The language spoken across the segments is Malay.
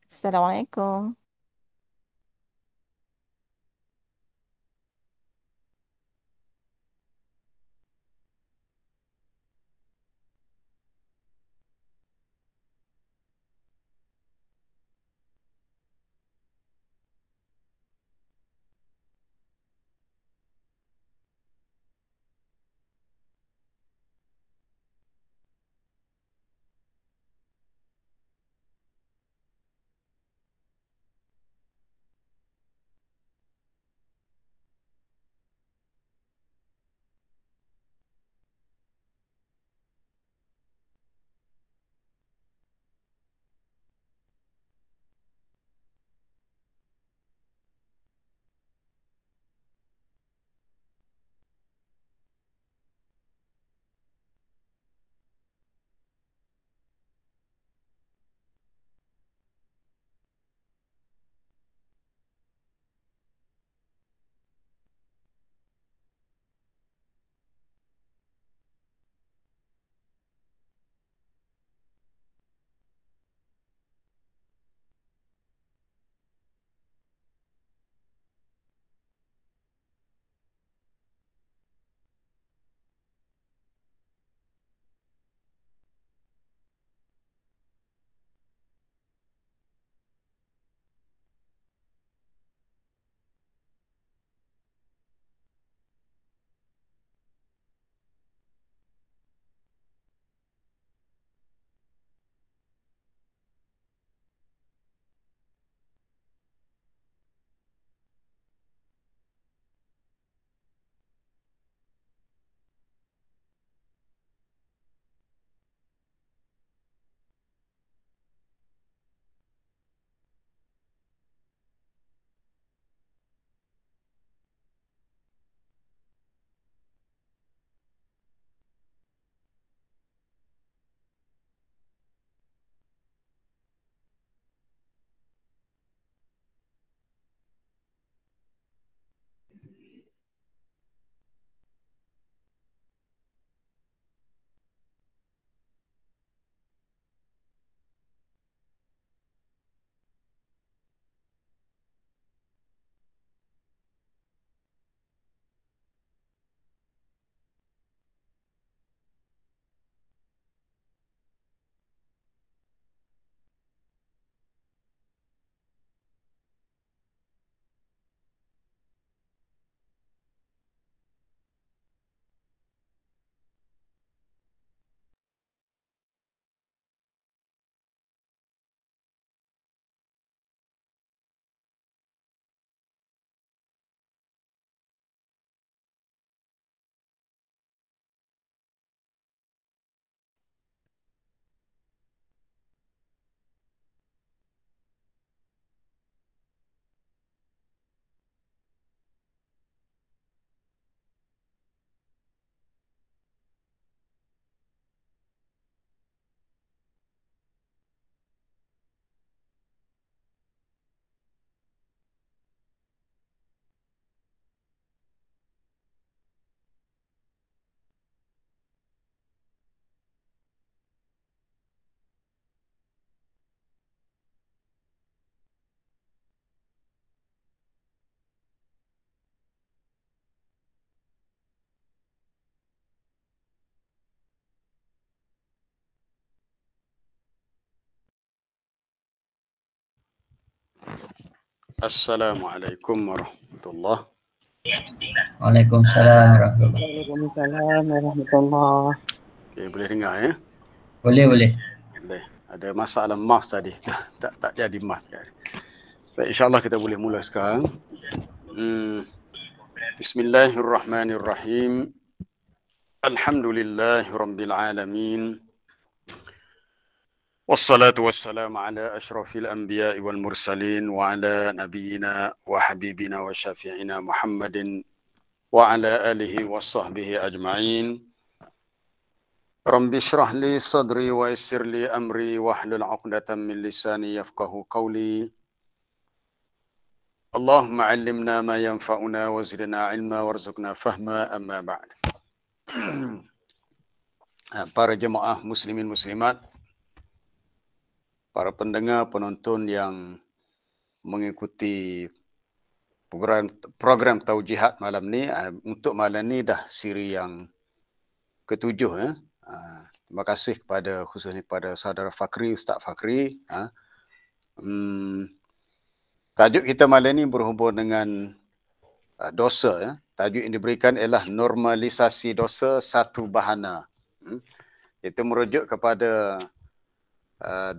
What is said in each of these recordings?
Assalamualaikum. Assalamualaikum warahmatullah. Waalaikumsalam warahmatullahi. Waalaikumsalam warahmatullah. Oke, boleh dengar ya? Boleh. Boleh. Ada masalah mas tadi. tak jadi mas tadi. Baik, insyaAllah kita boleh mula sekarang. Bismillahirrahmanirrahim. Alhamdulillahirabbil alamin. Wassalatu wassalamu ala asyrafil anbiya'i wal mursalin wa ala nabiyyina wa habibina wa syafi'ina Muhammadin wa ala alihi wa sahbihi ajma'in. Rabbi shrah li sadri wa yassir li amri wahlul 'uqdatam min lisani yafqahu qawli. Allahumma 'allimna ma yanfa'una wa zidna 'ilma warzuqna fahma, amma ba'd. Para jemaah muslimin muslimat para pendengar, penonton yang mengikuti program Taujihat malam ni. Untuk malam ni dah siri yang ketujuh. Terima kasih khususnya kepada saudara Fakri, Ustaz Fakri. Tajuk kita malam ni berhubung dengan dosa. Tajuk yang diberikan ialah normalisasi dosa satu bahana. Itu merujuk kepada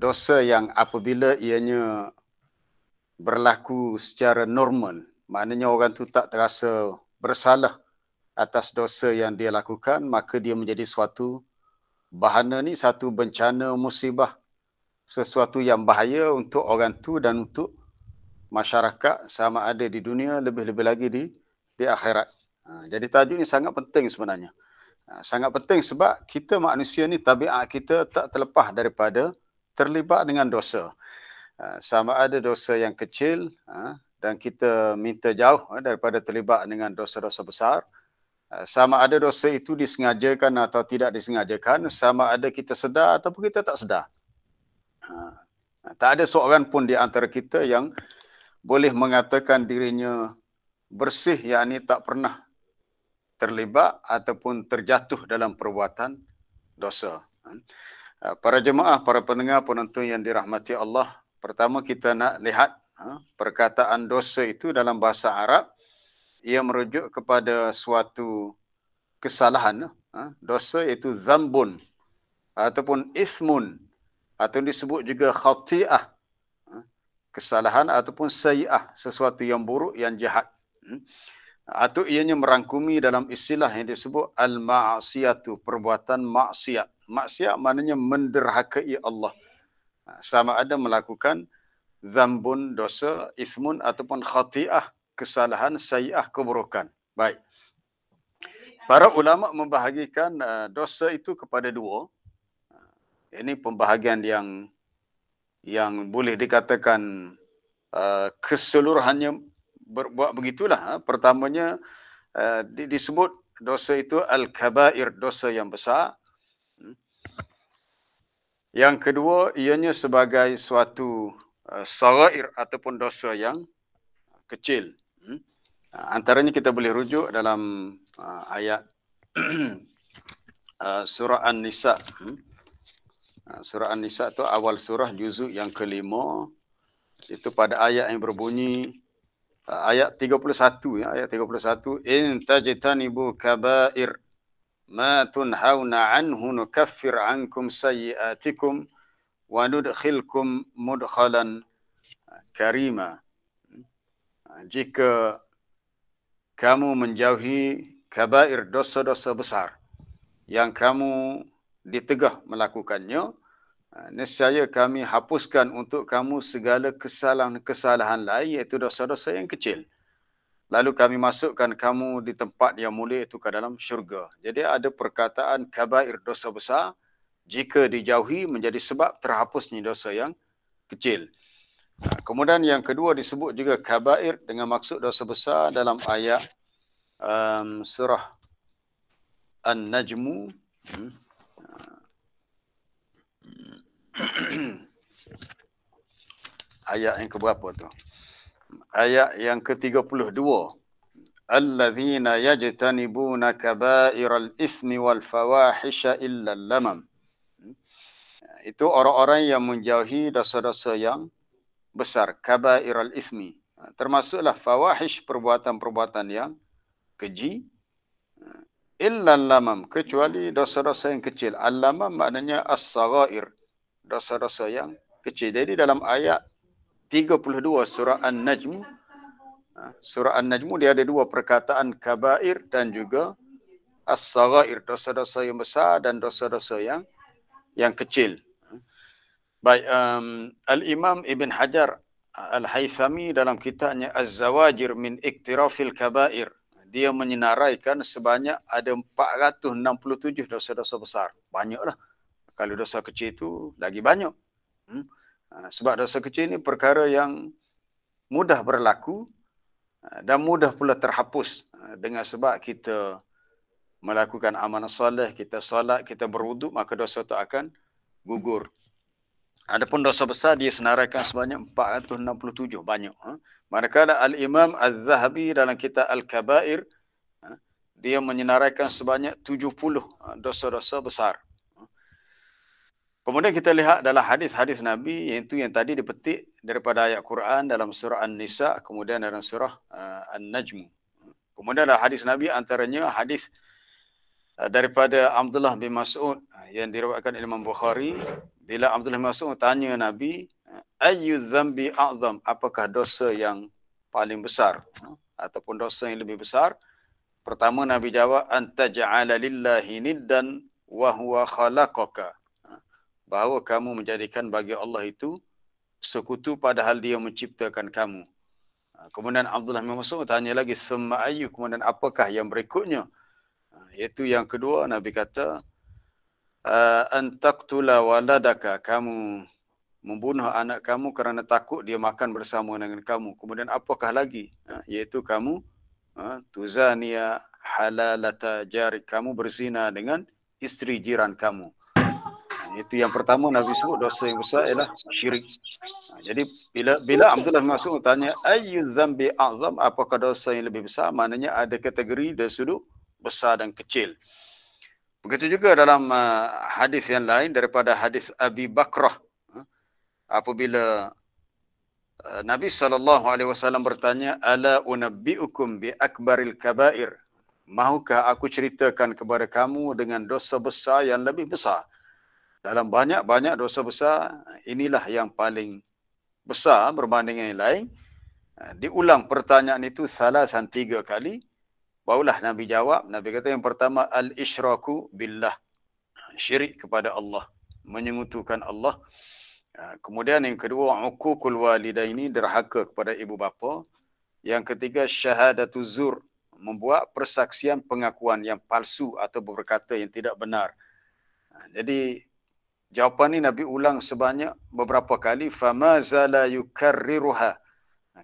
dosa yang apabila ianya berlaku secara normal, maknanya orang tu tak terasa bersalah atas dosa yang dia lakukan, maka dia menjadi suatu bahana ni, satu bencana musibah, sesuatu yang bahaya untuk orang tu dan untuk masyarakat sama ada di dunia, lebih-lebih lagi di akhirat. Jadi tajuk ni sangat penting sebenarnya. Sangat penting sebab kita manusia ni, tabiat kita tak terlepas daripada terlibat dengan dosa. Sama ada dosa yang kecil dan kita minta jauh daripada terlibat dengan dosa-dosa besar. Sama ada dosa itu disengajakan atau tidak disengajakan, sama ada kita sedar ataupun kita tak sedar. Tak ada seorang pun di antara kita yang boleh mengatakan dirinya bersih, yakni tak pernah terlibat ataupun terjatuh dalam perbuatan dosa. Para jemaah, para pendengar, penonton yang dirahmati Allah, pertama kita nak lihat perkataan dosa itu dalam bahasa Arab, ia merujuk kepada suatu kesalahan. Dosa iaitu zambun ataupun ismun, atau disebut juga khati'ah, kesalahan ataupun sayyi'ah, sesuatu yang buruk, yang jahat. Atau ianya merangkumi dalam istilah yang disebut al-ma'asiyatu, perbuatan maksiat. Maksiat maknanya menderhakai Allah. Sama ada melakukan zambun, dosa, ismun, ataupun khati'ah, kesalahan, sayyi'ah, keburukan. Baik. Para ulama membahagikan dosa itu kepada dua. Ini pembahagian yang boleh dikatakan keseluruhannya berbuat begitulah. Pertamanya disebut dosa itu al-kabair, dosa yang besar. Yang kedua, ianya sebagai suatu sagair ataupun dosa yang kecil. Antaranya kita boleh rujuk dalam ayat surah An-Nisa. Surah An-Nisa itu awal surah, juzuk yang kelima. Itu pada ayat yang berbunyi, ayat 31 ya, ayat 31, in tajtanibu kabair ma tunhauna anhu nukaffir ankum sayyiatikum wa nudkhilkum mudkhalan karima. Jika kamu menjauhi kabair, dosa-dosa besar yang kamu ditegah melakukannya, nescaya kami hapuskan untuk kamu segala kesalahan-kesalahan lain, iaitu dosa-dosa yang kecil. Lalu kami masukkan kamu di tempat yang mulia, itu ke dalam syurga. Jadi ada perkataan kabair, dosa besar, jika dijauhi menjadi sebab terhapusnya dosa yang kecil. Kemudian yang kedua disebut juga kabair dengan maksud dosa besar dalam ayat surah An-Najmu. Ayat yang keberapa tu? Ayat yang ke-32. Allazina yajtanibuna kaba'iral ismi wal fawahisha illa lamam. Itu orang-orang yang menjauhi dosa-dosa yang besar, kaba'iral ismi. Termasuklah fawahish, perbuatan-perbuatan yang keji. Illa lamam, kecuali dosa-dosa yang kecil. Al-lamam maknanya as-saghair, dosa-dosa yang kecil. Jadi dalam ayat 32 surah An-Najm, surah An-Najm dia ada dua perkataan, kabair dan juga as-saghair, dosa-dosa yang besar dan dosa-dosa yang kecil. Baik, Al-Imam Ibn Hajar Al-Haythami dalam kitabnya Az-Zawajir min Iktirafil Kabair, dia menyenaraikan sebanyak ada 467 dosa-dosa besar. Banyaklah. Kalau dosa kecil itu lagi banyak. Sebab dosa kecil ini perkara yang mudah berlaku dan mudah pula terhapus dengan sebab kita melakukan amal soleh, kita solat, kita berwuduk, maka dosa itu akan gugur. Adapun dosa besar dia senaraikan sebanyak 467, banyak. Manakala Al-Imam Az-Zahabi dalam kitab Al-Kabair, dia menyenaraikan sebanyak 70 dosa-dosa besar. Kemudian kita lihat dalam hadis-hadis Nabi, iaitu yang tadi dipetik daripada ayat Quran dalam surah An-Nisa, kemudian dalam surah An-Najm. Kemudian dalam hadis Nabi antaranya hadis daripada Abdullah bin Mas'ud yang diriwayatkan Imam Bukhari, bila Abdullah bin Mas'ud tanya Nabi, ayyu dzambi a'zam, apakah dosa yang paling besar ataupun dosa yang lebih besar? Pertama Nabi jawab, anta ja'ala lillahi niddan wa huwa khalaqaka, bahawa kamu menjadikan bagi Allah itu sekutu padahal dia menciptakan kamu. Kemudian Abdullah bin Mas'ud tanya lagi, summa ayyu, kemudian apakah yang berikutnya? Iaitu yang kedua, Nabi kata, antaqtula waladaka, kamu membunuh anak kamu kerana takut dia makan bersama dengan kamu. Kemudian apakah lagi? Iaitu kamu tuzania halalata jarik, kamu berzina dengan isteri jiran kamu. Itu yang pertama Nabi sebut dosa yang besar ialah syirik. Jadi bila Abdullah bin Mas'ud tanya ayyu dzambi a'zam, apakah dosa yang lebih besar, maknanya ada kategori dari sudut besar dan kecil. Begitu juga dalam hadis yang lain daripada hadis Abi Bakrah, apabila Nabi SAW bertanya, ala unabbi'ukum bi akbaril kabair, mahukah aku ceritakan kepada kamu dengan dosa besar yang lebih besar? Dalam banyak-banyak dosa besar, inilah yang paling besar berbanding yang lain. Diulang pertanyaan itu salasan 3 kali. Barulah Nabi jawab. Nabi kata yang pertama, al-isyraku billah, syirik kepada Allah, menyekutukan Allah. Kemudian yang kedua, uququl walidaini, derhaka kepada ibu bapa. Yang ketiga, syahadatu zur, membuat persaksian pengakuan yang palsu atau berkata yang tidak benar. Jadi jawapan ini Nabi ulang sebanyak beberapa kali. Fama zala yukarriruha,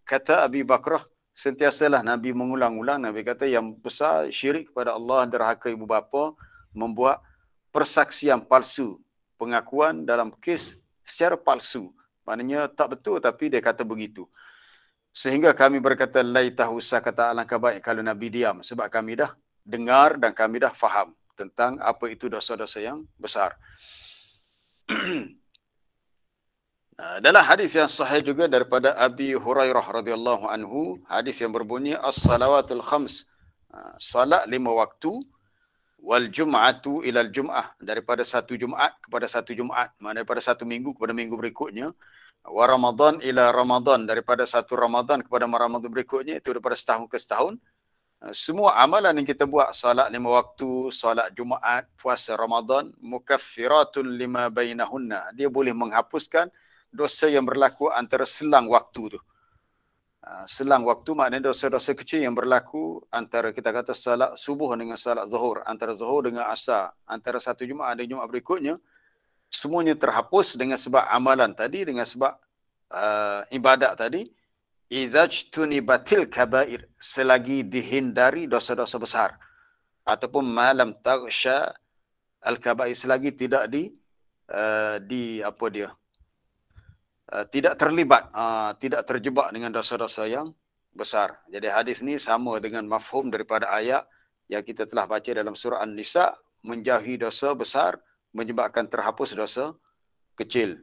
kata Abi Bakrah, sentiasalah Nabi mengulang-ulang. Nabi kata yang besar syirik kepada Allah, derhaka ibu bapa, membuat persaksian palsu, pengakuan dalam kes secara palsu. Maknanya tak betul tapi dia kata begitu. Sehingga kami berkata, laitahu sakata, alangkah baik kalau Nabi diam, sebab kami dah dengar dan kami dah faham tentang apa itu dosa-dosa yang besar. Dalam hadis yang sahih juga daripada Abi Hurairah radhiyallahu anhu, hadis yang berbunyi as-salawatul khams, salat 5 waktu, wal jum'atu ilal jum'ah, daripada satu Jumaat kepada satu Jumaat, maknanya daripada satu minggu kepada minggu berikutnya, wa Ramadan ila Ramadan, daripada satu Ramadan kepada Ramadan berikutnya, itu daripada setahun ke setahun. Semua amalan yang kita buat, salat 5 waktu, salat Jumaat, puasa Ramadan, mukaffiratun lima bainahunna, dia boleh menghapuskan dosa yang berlaku antara selang waktu tu. Selang waktu maknanya dosa-dosa kecil yang berlaku antara, kita kata, salat subuh dengan salat zuhur, antara zuhur dengan asar, antara satu Jumaat dan Jumaat berikutnya, semuanya terhapus dengan sebab amalan tadi, dengan sebab ibadat tadi. Idzajtunibatil kabair, selagi dihindari dosa-dosa besar, ataupun malam taghsha al-kabair, selagi tidak tidak terlibat, tidak terjebak dengan dosa-dosa yang besar. Jadi hadis ni sama dengan mafhum daripada ayat yang kita telah baca dalam surah An-Nisa, menjauhi dosa besar menyebabkan terhapus dosa kecil.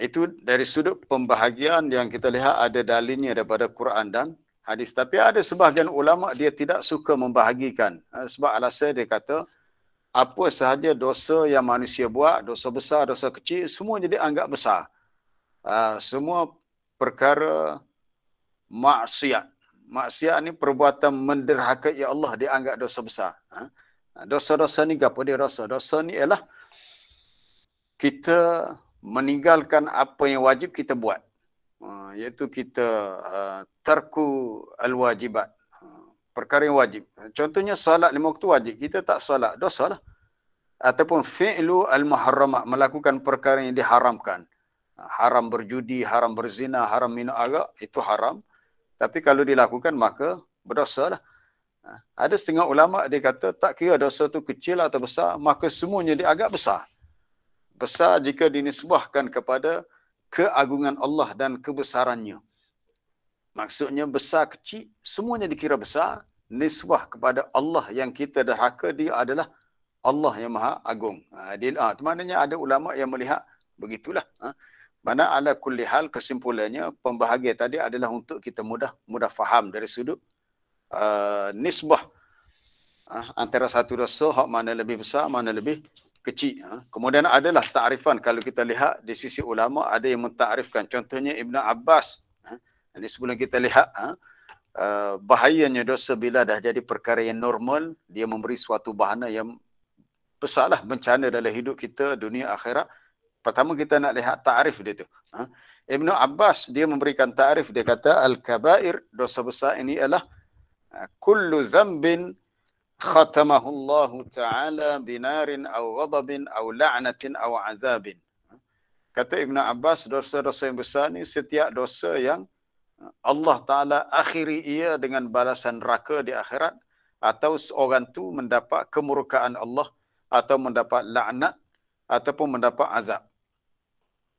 Itu dari sudut pembahagian yang kita lihat ada dalilnya daripada Quran dan hadis. Tapi ada sebahagian ulama dia tidak suka membahagikan, sebab alasan dia kata apa sahaja dosa yang manusia buat, dosa besar, dosa kecil, semua jadi anggap besar. Semua perkara maksiat. Maksiat ni perbuatan menderhakai Allah, dianggap dosa besar. Dosa-dosa ni apa dia dosa? Dosa ni ialah kita meninggalkan apa yang wajib kita buat. Iaitu kita tarku al-wajibat. Perkara yang wajib. Contohnya solat 5 waktu wajib. Kita tak solat, dosa lah. Ataupun fi'lu al-muharramat, melakukan perkara yang diharamkan. Haram berjudi, haram berzina, haram minum arak, itu haram. Tapi kalau dilakukan maka berdosa lah. Ada setengah ulama dia kata tak kira dosa tu kecil atau besar, maka semuanya dia agak besar. Besar jika dinisbahkan kepada keagungan Allah dan kebesarannya. Maksudnya besar kecil semuanya dikira besar, nisbah kepada Allah yang kita derhaka, dia adalah Allah yang Maha Agung. Itu maknanya ada ulama yang melihat begitulah. Mana ala kulli hal, kesimpulannya pembahagian tadi adalah untuk kita mudah faham dari sudut nisbah antara satu dosa, hak mana lebih besar, mana lebih kecil. Kemudian adalah takrifan, kalau kita lihat di sisi ulama ada yang mentakrifkan, contohnya Ibn Abbas. Ini sebelum kita lihat bahayanya dosa bila dah jadi perkara yang normal, dia memberi suatu bahana yang besarlah, bencana dalam hidup kita dunia akhirat. Pertama kita nak lihat takrif dia tu. Ibn Abbas dia memberikan takrif, dia kata al-kabair, dosa besar ini adalah kullu dhanbin khatamahu Allah Ta'ala binarin aw ghadabin aw la'natin aw azabin. Kata Ibn Abbas, dosa-dosa yang besar ni setiap dosa yang Allah Ta'ala akhiri ia dengan balasan neraka di akhirat, atau seorang tu mendapat kemurkaan Allah, atau mendapat laknat, ataupun mendapat azab.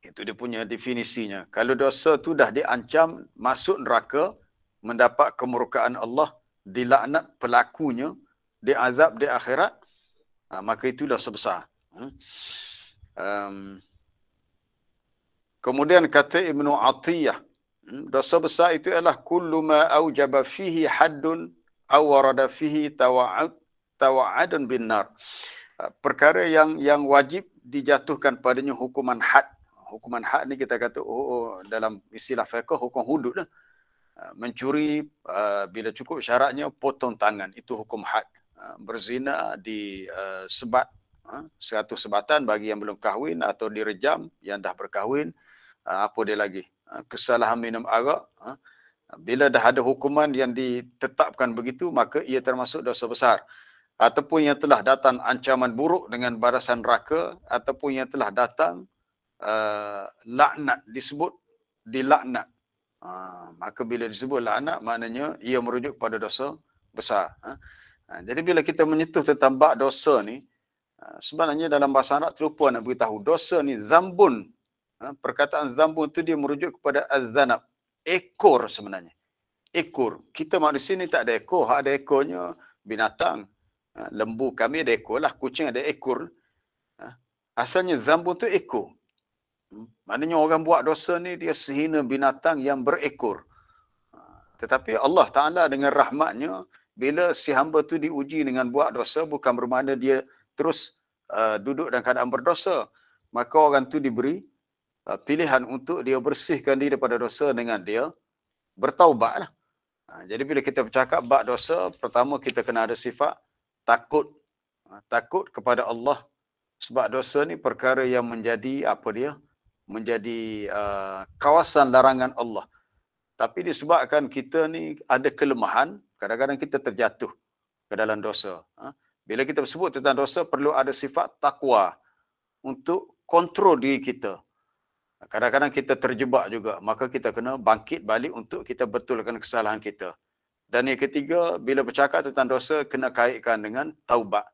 Itu dia punya definisinya. Kalau dosa tu dah diancam masuk neraka, mendapat kemurkaan Allah, dilaknat pelakunya, diazab di akhirat, maka itu dosa besar. Kemudian kata Ibnu Atiyah, dosa besar itu adalah kullu ma aujaba fihi haddun aw warada fihi tawa'adun bin nar. Perkara yang wajib dijatuhkan padanya hukuman had. Hukuman had ni kita kata dalam istilah fiqh hukum hudud lah. Mencuri bila cukup syaratnya potong tangan, itu hukum had. Berzina di sebat, satu sebatan bagi yang belum kahwin, atau direjam yang dah berkahwin. Apa dia lagi? Kesalahan minum arak. Bila dah ada hukuman yang ditetapkan begitu, maka ia termasuk dosa besar. Ataupun yang telah datang ancaman buruk dengan balasan neraka, ataupun yang telah datang laknat, disebut dilaknat. Maka bila disebut laknat, maknanya ia merujuk pada dosa besar. Jadi bila kita menyentuh tentang bab dosa ni, sebenarnya dalam bahasa Arab terlupa nak beritahu, dosa ni zambun. Perkataan zambun tu dia merujuk kepada az-zanab, ekor sebenarnya. Ekor. Kita manusia ni tak ada ekor, hak ada ekornya binatang. Lembu kami ada ekor lah, kucing ada ekor. Asalnya zambun tu ekor. Maknanya orang buat dosa ni dia sehina binatang yang berekor. Tetapi Allah Ta'ala dengan rahmatnya, bila si hamba tu diuji dengan buat dosa, bukan bermakna dia terus duduk dalam keadaan berdosa. Maka orang tu diberi pilihan untuk dia bersihkan diri daripada dosa dengan dia bertaubat lah. Jadi bila kita bercakap bab dosa, pertama kita kena ada sifat takut. Takut kepada Allah. Sebab dosa ni perkara yang menjadi menjadi kawasan larangan Allah. Tapi disebabkan kita ni ada kelemahan, kadang-kadang kita terjatuh ke dalam dosa. Bila kita sebut tentang dosa, perlu ada sifat takwa untuk kontrol diri kita. Kadang-kadang kita terjebak juga, maka kita kena bangkit balik untuk kita betulkan kesalahan kita. Dan yang ketiga, bila bercakap tentang dosa, kena kaitkan dengan taubat.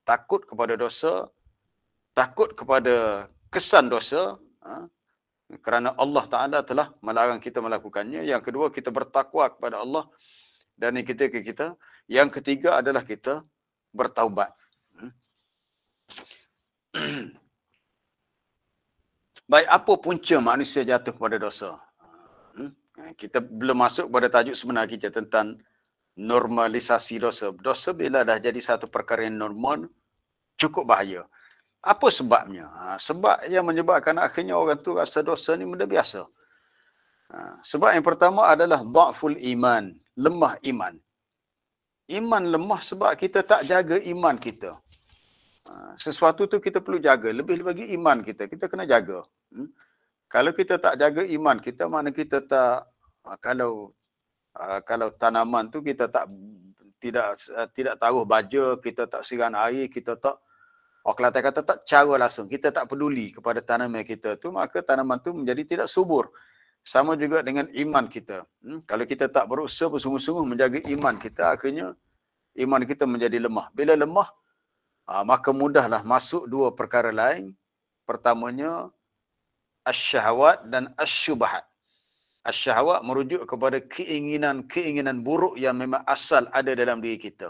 Takut kepada dosa, takut kepada kesan dosa, kerana Allah Ta'ala telah melarang kita melakukannya. Yang kedua, kita bertakwa kepada Allah. Dan yang ketiga adalah kita bertaubat. Baik, apa punca manusia jatuh kepada dosa? Kita belum masuk pada tajuk sebenar kita tentang normalisasi dosa. Dosa bila dah jadi satu perkara yang normal, cukup bahaya. Apa sebabnya? Sebab yang menyebabkan akhirnya orang tu rasa dosa ni benda biasa. Sebab yang pertama adalah dha'ful iman, lemah iman. Iman lemah sebab kita tak jaga iman kita. Sesuatu tu kita perlu jaga, lebih lagi iman kita kena jaga. Kalau kita tak jaga iman kita, mana kita tak, kalau tanaman tu kita tidak taruh baja, kita tak siram air, kita tak, orang Kelantan kata tak cara langsung, kita tak peduli kepada tanaman kita tu, maka tanaman tu menjadi tidak subur. Sama juga dengan iman kita. Kalau kita tak berusaha bersungguh-sungguh menjaga iman kita, akhirnya iman kita menjadi lemah. Bila lemah, maka mudahlah masuk dua perkara lain, Pertamanya asyahwat dan asyubhat. Asyahwat merujuk kepada keinginan buruk yang memang asal ada dalam diri kita.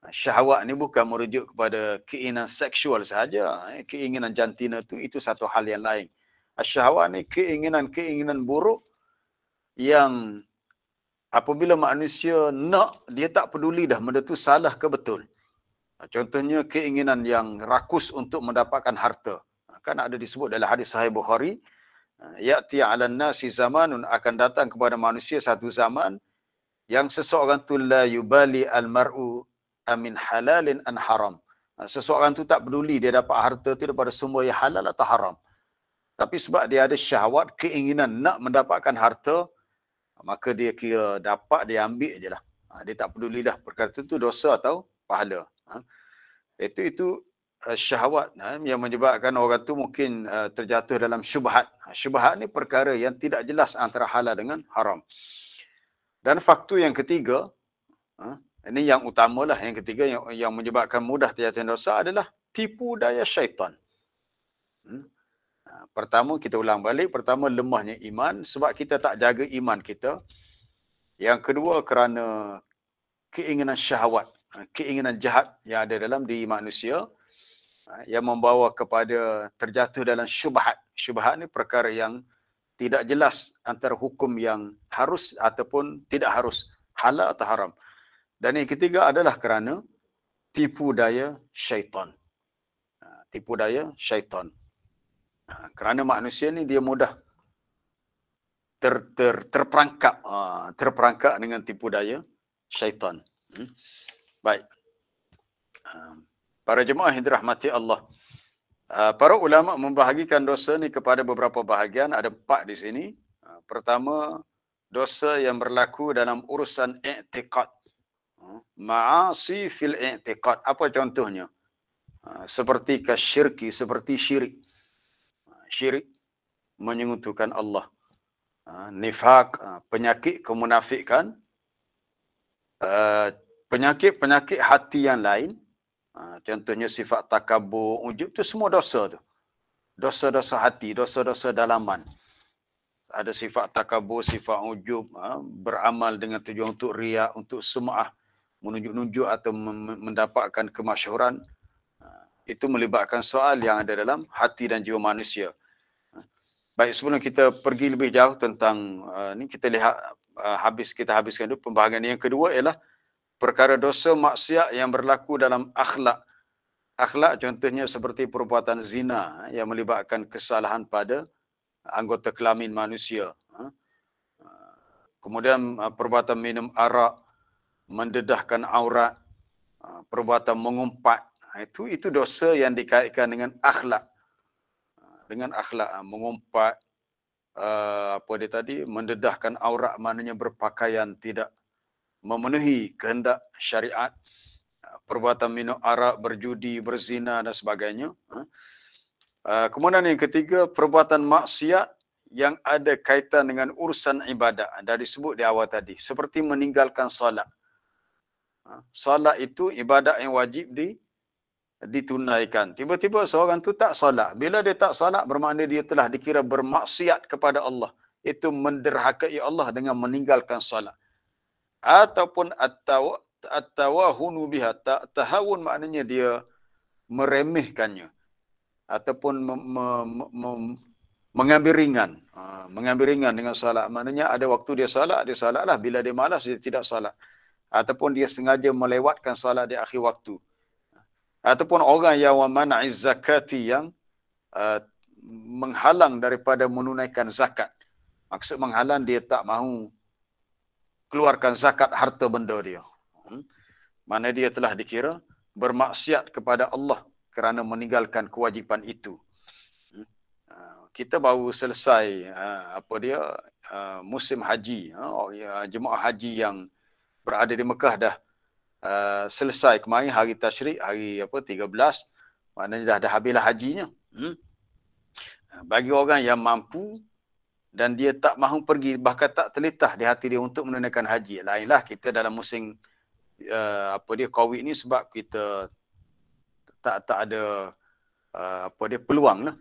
Syahwat ni bukan merujuk kepada keinginan seksual sahaja. Keinginan jantina itu satu hal yang lain. Asyahwat ni keinginan buruk yang apabila manusia nak, dia tak peduli dah benda tu salah ke betul. Contohnya keinginan yang rakus untuk mendapatkan harta. Kan ada disebut dalam hadis Sahih Bukhari, ya'ti 'alan nasi zamanun, akan datang kepada manusia satu zaman yang seseorang tu la yubali al-mar'u amin halalin an haram. Seseorang tu tak peduli dia dapat harta tu daripada sumber yang halal atau haram. Tapi sebab dia ada syahwat, keinginan nak mendapatkan harta, maka dia kira dapat, dia ambil je lah. Dia tak peduli dah perkara itu dosa atau pahala. Itu syahwat yang menyebabkan orang tu mungkin terjatuh dalam syubhat. Syubhat ni perkara yang tidak jelas antara halal dengan haram. Dan faktor yang ketiga, ini yang utamalah, yang ketiga yang menyebabkan mudah terjatuh dosa adalah tipu daya syaitan. Pertama, kita ulang balik, pertama lemahnya iman sebab kita tak jaga iman kita. Yang kedua kerana keinginan syahwat, keinginan jahat yang ada dalam diri manusia yang membawa kepada terjatuh dalam syubhat. Syubhat ni perkara yang tidak jelas antara hukum yang harus ataupun tidak harus, halal atau haram. Dan yang ketiga adalah kerana tipu daya syaitan. Tipu daya syaitan. Kerana manusia ni dia mudah terperangkap dengan tipu daya syaitan. Baik. Para jemaah yang dirahmati Allah. Para ulama membahagikan dosa ni kepada beberapa bahagian. Ada 4 di sini. Pertama, dosa yang berlaku dalam urusan i'tiqad. Ma'asi fil i'tiqad. Apa contohnya? Seperti kasyirki, seperti syirik. Syirik menyekutukan Allah. Nifaq, penyakit kemunafikan. Penyakit hati yang lain. Contohnya sifat takabur, ujub, itu semua dosa tu. Dosa-dosa hati, dosa-dosa dalaman. Ada sifat takabur, sifat ujub, beramal dengan tujuan untuk riak, untuk sum'ah, menunjuk-nunjuk atau mendapatkan kemasyhuran. Itu melibatkan soal yang ada dalam hati dan jiwa manusia. Baik, sebelum kita pergi lebih jauh tentang ni, kita lihat kita habiskan dulu pembahagian yang kedua ialah perkara dosa maksiat yang berlaku dalam akhlak. Akhlak contohnya seperti perbuatan zina yang melibatkan kesalahan pada anggota kelamin manusia. Kemudian perbuatan minum arak, mendedahkan aurat, perbuatan mengumpat. Itu dosa yang dikaitkan dengan akhlak. Dengan akhlak, mengumpat, apa dia tadi, mendedahkan aurat, maknanya berpakaian tidak memenuhi kehendak syariat, perbuatan minum arak, berjudi, berzina dan sebagainya. Kemudian yang ketiga, perbuatan maksiat yang ada kaitan dengan urusan ibadat. Dah disebut di awal tadi, seperti meninggalkan solat. Solat itu ibadat yang wajib ditunaikan. Tiba-tiba seorang tu tak solat. Bila dia tak solat, bermakna dia telah dikira bermaksiat kepada Allah. Itu menderhakai Allah dengan meninggalkan solat. Ataupun at-tawahunu biha, tahawun maknanya dia meremehkannya ataupun mengambil ringan. Mengambil ringan dengan solat, maknanya ada waktu dia solatlah, bila dia malas dia tidak solat, ataupun dia sengaja melewatkan solat di akhir waktu, ataupun orang yang mana'iz zakati, yang menghalang daripada menunaikan zakat. Maksud menghalang, dia tak mahu keluarkan zakat harta benda dia. Mana dia telah dikira bermaksiat kepada Allah kerana meninggalkan kewajipan itu. Kita baru selesai musim haji. Jemaah haji yang berada di Mekah dah selesai kemarin hari tasyrik, hari 13. Maknanya dah habislah hajinya. Bagi orang yang mampu dan dia tak mahu pergi, bahkan tak terletah di hati dia untuk menunaikan haji. Lainlah kita dalam musim COVID ni, sebab kita tak ada apa dia peluang lah.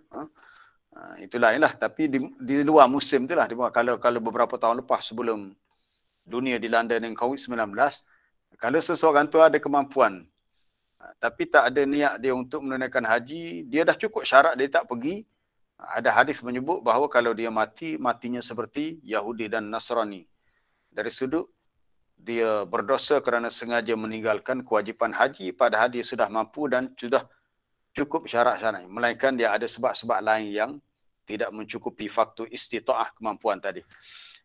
Itulah ialah, tapi di luar musim itulah, kalau beberapa tahun lepas sebelum dunia dilanda dengan COVID-19, kalau seseorang tu ada kemampuan tapi tak ada niat dia untuk menunaikan haji, dia dah cukup syarat dia tak pergi. Ada hadis menyebut bahawa kalau dia mati, matinya seperti Yahudi dan Nasrani. Dari sudut dia berdosa kerana sengaja meninggalkan kewajipan haji padahal dia sudah mampu dan sudah cukup syarat-syarat. Melainkan dia ada sebab-sebab lain yang tidak mencukupi faktor istita'ah, kemampuan tadi.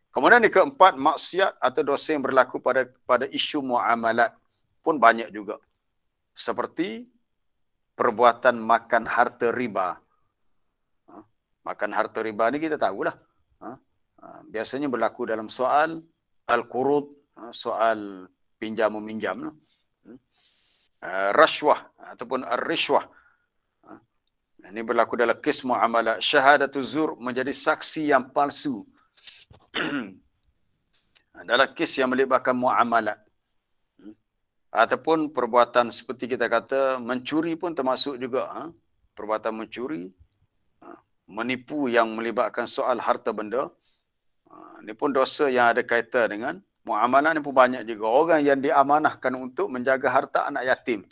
Kemudian yang keempat, maksiat atau dosa yang berlaku pada isu muamalat pun banyak juga. Seperti perbuatan makan harta riba. Makan harta riba ni kita tahulah. Biasanya berlaku dalam soal al-qurud, soal pinjam-meminjam. Rashwah ataupun ar-rishwah. Ini berlaku dalam kes muamalah. Syahadatul zur, menjadi saksi yang palsu. Dalam kes yang melibatkan muamalat. Ataupun perbuatan seperti kita kata, mencuri pun termasuk juga. Perbuatan mencuri, menipu yang melibatkan soal harta benda. Ini pun dosa yang ada kaitan dengan muamalah ni pun banyak juga. Orang yang diamanahkan untuk menjaga harta anak yatim.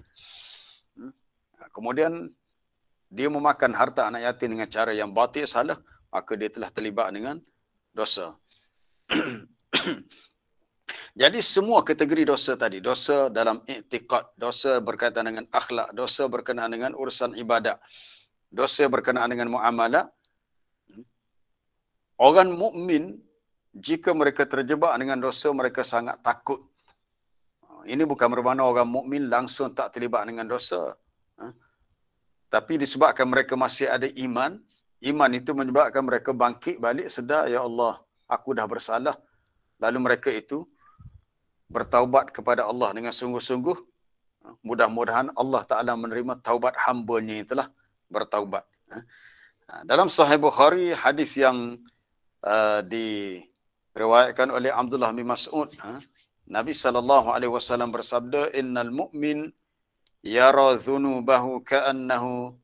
Kemudian dia memakan harta anak yatim dengan cara yang batil, salah, maka dia telah terlibat dengan dosa. Jadi semua kategori dosa tadi, dosa dalam i'tiqad, dosa berkaitan dengan akhlak, dosa berkenaan dengan urusan ibadat, dosa berkenaan dengan muamalah. Orang mukmin jika mereka terjebak dengan dosa, mereka sangat takut. Ini bukan bermakna orang mukmin langsung tak terlibat dengan dosa. Tapi disebabkan mereka masih ada iman, iman itu menyebabkan mereka bangkit balik, sedar, ya Allah, aku dah bersalah. Lalu mereka itu bertaubat kepada Allah dengan sungguh-sungguh. Mudah-mudahan Allah Ta'ala menerima taubat hamba-Nya yang telah bertaubat. Dalam Sahih Bukhari, hadis yang diriwayatkan oleh Abdullah bin Mas'ud, Nabi SAW bersabda, innal mu'min yara dhunubahu ka'annahu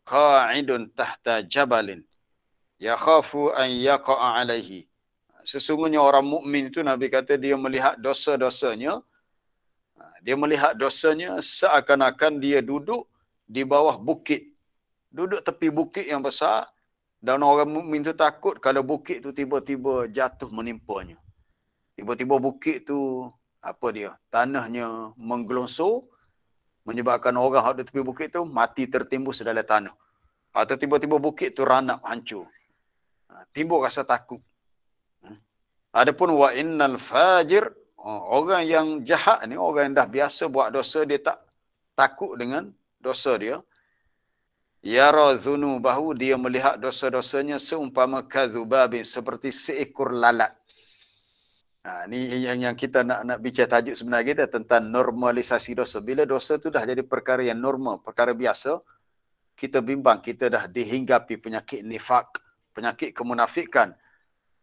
qa'idun tahta jabalin yakhafu an yaqa'a alaihi. Sesungguhnya orang mukmin itu, Nabi kata, dia melihat dosa-dosanya, seakan-akan dia duduk di bawah bukit, duduk tepi bukit yang besar, dan orang mukmin itu takut kalau bukit itu tiba-tiba jatuh menimpanya. Tiba-tiba bukit itu tanahnya menggelongsor, menyebabkan orang yang ada tepi bukit itu mati tertimbus dalam tanah. Atau tiba-tiba bukit itu ranap, hancur. Timbul rasa takut. Adapun wa innal fajir, orang yang jahat ni, orang yang dah biasa buat dosa, dia tak takut dengan dosa dia. Yara dhunubahu, dia melihat dosa-dosanya seumpama kadzubabin, seperti seekor lalat. Ini yang kita nak bicara tajuk sebenarnya kita tentang normalisasi dosa. Bila dosa tu dah jadi perkara yang normal, perkara biasa, kita bimbang, kita dah dihinggapi penyakit nifak, penyakit kemunafikan.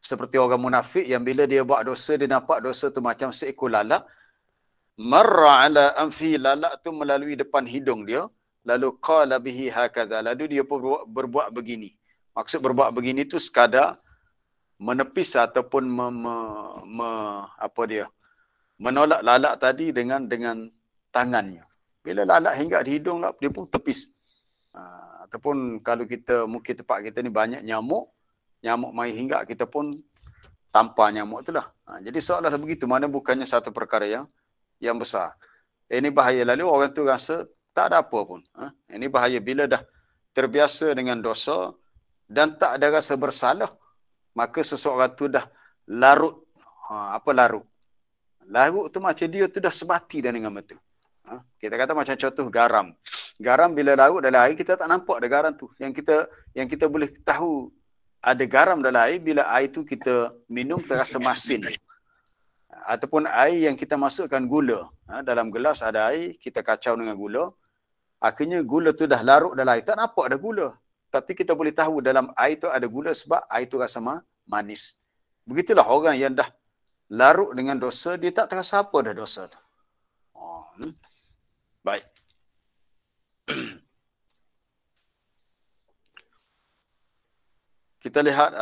Seperti orang munafik yang bila dia buat dosa, dia nampak dosa tu macam seekor lalat. Marra ala anfi, lalat tu melalui depan hidung dia. Lalu qala bihi hakadha, lalu dia berbuat begini. Maksud berbuat begini tu sekadar menepis ataupun menolak lalat tadi dengan tangannya. Bila lalat hinggap di hidung, dia pun tepis. Ataupun kalau mungkin tempat kita ni banyak nyamuk mai hinggap, kita pun tampar nyamuk itulah. Jadi seolah-olah begitu, mana bukannya satu perkara yang besar. Ini bahaya. Lalu orang tu rasa tak ada apa pun. Ini bahaya bila dah terbiasa dengan dosa dan tak ada rasa bersalah, maka seseorang tu dah larut. Larut? Larut tu macam dia tu dah sebati dah dengan betul. Kita kata macam contoh garam. Garam bila larut dalam air, kita tak nampak ada garam tu. Yang kita boleh tahu ada garam dalam air bila air tu kita minum terasa masin. Ataupun air yang kita masukkan gula. Dalam gelas ada air, kita kacau dengan gula. Akhirnya gula tu dah larut dalam air. Tak nampak ada gula. Tapi kita boleh tahu dalam air tu ada gula sebab air tu rasa manis. Begitulah orang yang dah larut dengan dosa, dia tak terasa apa dah dosa tu. Baik. kita lihat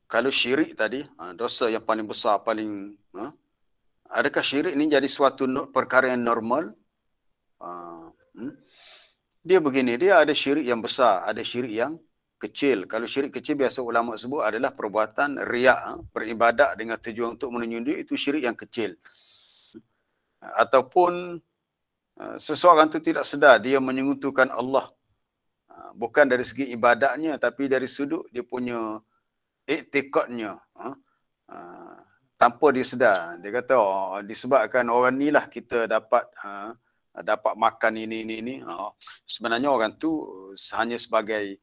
kalau syirik tadi, dosa yang paling besar, paling adakah syirik ini jadi suatu perkara yang normal? Dia begini, dia ada syirik yang besar, ada syirik yang kecil. Kalau syirik kecil biasa ulama sebut adalah perbuatan riak, beribadat dengan tujuan untuk menunjuk itu syirik yang kecil. Ataupun seseorang itu tidak sedar dia menyekutukan Allah. Bukan dari segi ibadatnya, tapi dari sudut dia punya iktikadnya. Tanpa dia sedar. Dia kata, disebabkan orang ni lah kita dapat makan ini. Sebenarnya orang tu hanya sebagai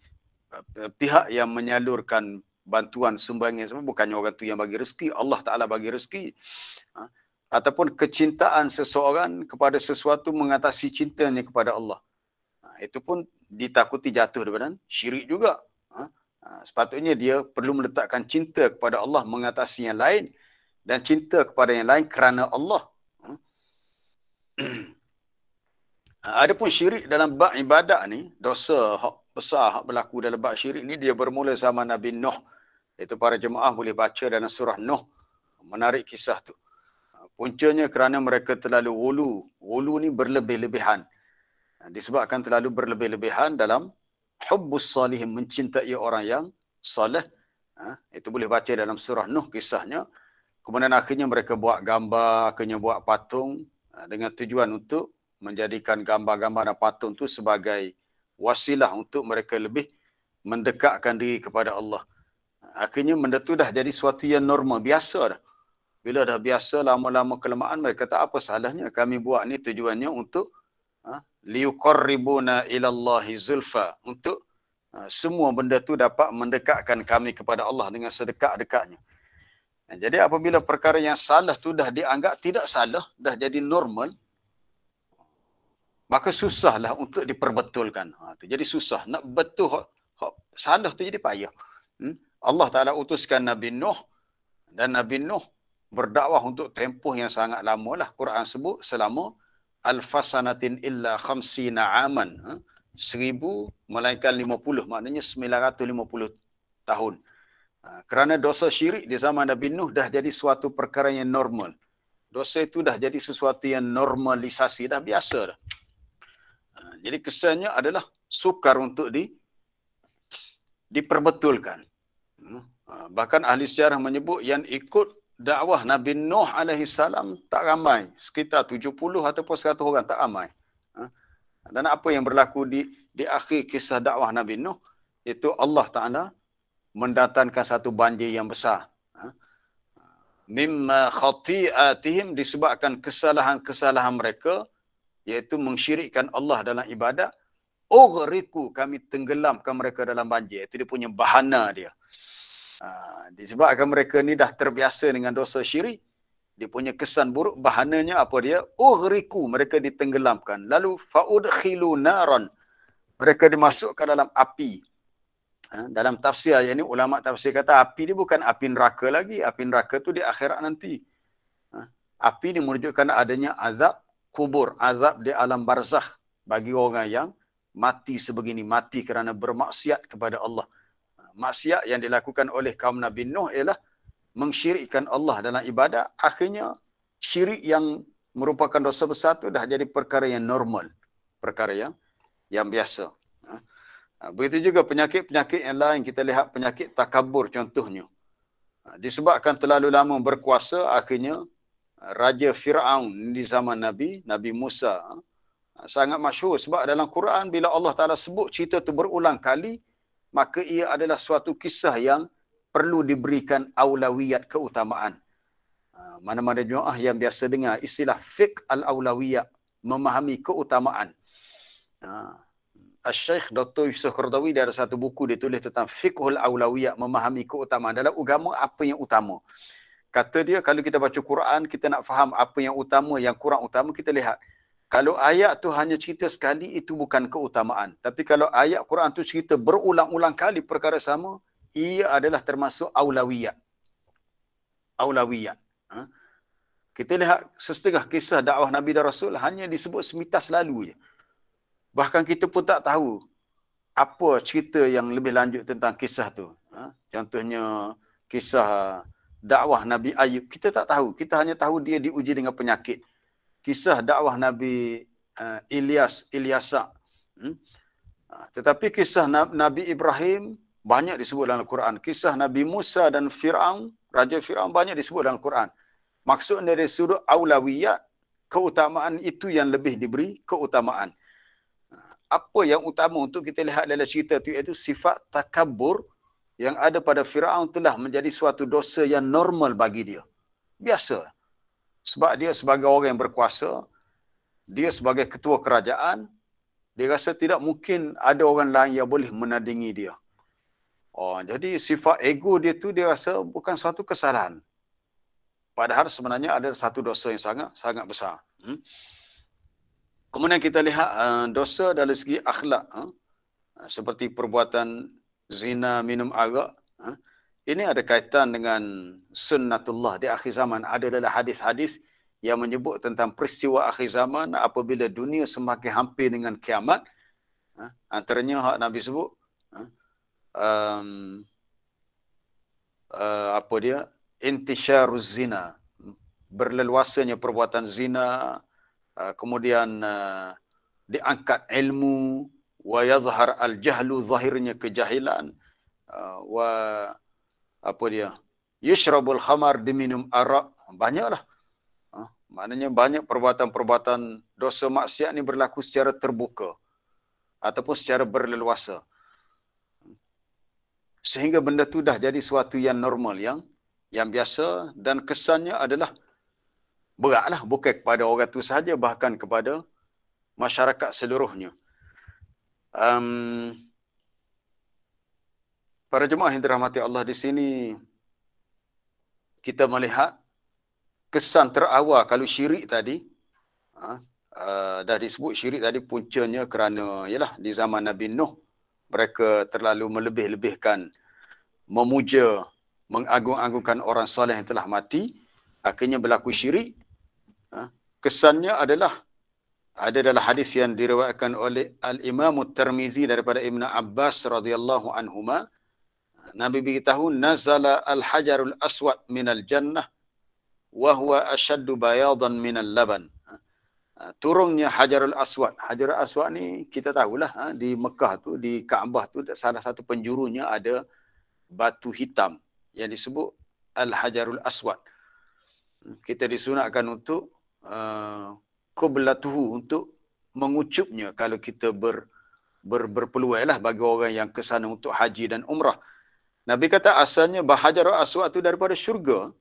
pihak yang menyalurkan bantuan sumbangan semua, bukannya orang tu yang bagi rezeki, Allah Ta'ala bagi rezeki. Ataupun kecintaan seseorang kepada sesuatu mengatasi cintanya kepada Allah. Itu pun ditakuti jatuh daripada syirik juga. Sepatutnya dia perlu meletakkan cinta kepada Allah mengatasi yang lain dan cinta kepada yang lain kerana Allah. Adapun syirik dalam bab ibadat ni, dosa hak besar hak berlaku dalam bab syirik ni, dia bermula zaman Nabi Nuh. Itu para jemaah boleh baca dalam surah Nuh. Menarik kisah tu. Puncanya kerana mereka terlalu wulu ni berlebih-lebihan. Disebabkan terlalu berlebih-lebihan dalam hubbus salihin, mencintai orang yang soleh. Itu boleh baca dalam surah Nuh kisahnya. Kemudian akhirnya mereka buat gambar, akhirnya buat patung dengan tujuan untuk menjadikan gambar-gambar dan patung itu sebagai wasilah untuk mereka lebih mendekatkan diri kepada Allah. Akhirnya benda tu dah jadi sesuatu yang normal, biasa dah. Bila dah biasa, lama-lama kelamaan mereka tak apa salahnya. Kami buat ni tujuannya untuk liyuqarribuna ilallahi zulfa. Untuk semua benda tu dapat mendekatkan kami kepada Allah dengan sedekat-dekatnya. Jadi apabila perkara yang salah tu dah dianggap tidak salah, dah jadi normal, maka susahlah untuk diperbetulkan. Jadi susah. Nak betul salah tu jadi payah. Allah Ta'ala utuskan Nabi Nuh. Dan Nabi Nuh berdakwah untuk tempoh yang sangat lama lah. Quran sebut selama alfasanatin illa khamsina aman. 1000 melainkan 50. Maknanya 950 tahun. Kerana dosa syirik di zaman Nabi Nuh dah jadi suatu perkara yang normal. Dosa itu dah jadi sesuatu yang normalisasi. Dah biasa dah. Jadi kesannya adalah sukar untuk diperbetulkan. Bahkan ahli sejarah menyebut yang ikut dakwah Nabi Nuh alaihi salam tak ramai. Sekitar 70 ataupun 100 orang, tak ramai. Dan apa yang berlaku di akhir kisah dakwah Nabi Nuh, itu Allah Ta'ala mendatangkan satu banjir yang besar. Mimma khati'atihim, disebabkan kesalahan-kesalahan mereka, iaitu mensyirikkan Allah dalam ibadat. Ughriqu, kami tenggelamkan mereka dalam banjir. Itu dia punya bahana dia. Disebabkan mereka ni dah terbiasa dengan dosa syirik, dia punya kesan buruk, bahananya apa dia? Ughriqu, mereka ditenggelamkan. Lalu fa'udkhilu naran, mereka dimasukkan dalam api. Dalam tafsir yang ni, ulama tafsir kata api ni bukan api neraka lagi. Api neraka tu di akhirat nanti. Api ni menunjukkan adanya azab kubur, azab di alam barzakh bagi orang yang mati sebegini, mati kerana bermaksiat kepada Allah. Maksiat yang dilakukan oleh kaum Nabi Nuh ialah mensyirikkan Allah dalam ibadat. Akhirnya syirik yang merupakan dosa besar tu dah jadi perkara yang normal, perkara yang biasa. Begitu juga penyakit-penyakit yang lain. Kita lihat penyakit takabur contohnya. Disebabkan terlalu lama berkuasa, akhirnya Raja Fir'aun di zaman Nabi Musa sangat masyhur. Sebab dalam Quran bila Allah Ta'ala sebut cerita itu berulang kali, maka ia adalah suatu kisah yang perlu diberikan aulawiyat, keutamaan. Mana-mana jemaah yang biasa dengar istilah fiqh al-aulawiyat, memahami keutamaan. Al-Syeikh Dr. Yusuf Qaradawi dia ada satu buku dia tulis tentang fiqhul aulawiyat, memahami keutamaan. Dalam agama apa yang utama. Kata dia, kalau kita baca Quran, kita nak faham apa yang utama, yang kurang utama, kita lihat. Kalau ayat tu hanya cerita sekali, itu bukan keutamaan. Tapi kalau ayat Quran tu cerita berulang-ulang kali perkara sama, ia adalah termasuk aulawiyat. Aulawiyat. Kita lihat setengah kisah dakwah Nabi dan Rasul, hanya disebut semitas lalu je. Bahkan kita pun tak tahu apa cerita yang lebih lanjut tentang kisah tu. Contohnya kisah dakwah Nabi Ayub. Kita tak tahu. Kita hanya tahu dia diuji dengan penyakit. Kisah dakwah Nabi Ilyasa. Tetapi kisah Nabi Ibrahim banyak disebut dalam Al-Quran. Kisah Nabi Musa dan Fir'aun, Raja Fir'aun banyak disebut dalam Al-Quran. Maksud dari sudut aulawiyat, keutamaan itu yang lebih diberi keutamaan. Apa yang utama untuk kita lihat dalam cerita itu iaitu sifat takabur yang ada pada Fir'aun telah menjadi suatu dosa yang normal bagi dia. Biasa. Sebab dia sebagai orang yang berkuasa, dia sebagai ketua kerajaan, dia rasa tidak mungkin ada orang lain yang boleh menandingi dia. Jadi sifat ego dia tu dia rasa bukan suatu kesalahan. Padahal sebenarnya ada satu dosa yang sangat besar. Kemudian kita lihat dosa dari segi akhlak. Seperti perbuatan zina, minum arak. Ini ada kaitan dengan sunnatullah di akhir zaman. Ada dalam hadis-hadis yang menyebut tentang peristiwa akhir zaman apabila dunia semakin hampir dengan kiamat. Antaranya hak Nabi sebut. Apa dia? Intisyaruz zina, berleluasanya perbuatan zina, kemudian diangkat ilmu, wa yadhhar al-jahlu, zahirnya kejahilan, wa apa dia? Yushrabul khamar, diminum arak. Banyaklah. Maknanya banyak perbuatan-perbuatan dosa maksiat ni berlaku secara terbuka ataupun secara berleluasa. Sehingga benda tu dah jadi suatu yang normal, yang biasa, dan kesannya adalah beratlah, bukan kepada orang tu sahaja, bahkan kepada masyarakat seluruhnya. Para jemaah yang dirahmati Allah, di sini kita melihat kesan terawal kalau syirik tadi, dah disebut syirik tadi puncanya kerana yalah di zaman Nabi Nuh mereka terlalu melebih-lebihkan, memuja, mengagung-agungkan orang soleh yang telah mati, akhirnya berlaku syirik. Kesannya adalah ada dalam hadis yang diriwayatkan oleh Al-Imam Tirmizi daripada Ibn Abbas radhiyallahu anhuma, Nabi beritahu, nazala al-hajarul aswad minal jannah wa huwa ashaddu bayadan minal laban. Turunnya Hajarul Aswad. Hajarul Aswad ni kita tahulah, di Mekah tu, di Kaabah tu, salah satu penjurunya ada batu hitam yang disebut Al-Hajarul Aswad. Kita disunatkan untuk qiblatuhu, untuk mengucupnya kalau kita berpeluang lah bagi orang yang ke sana untuk haji dan umrah. Nabi kata asalnya Hajarul Aswad tu daripada syurga.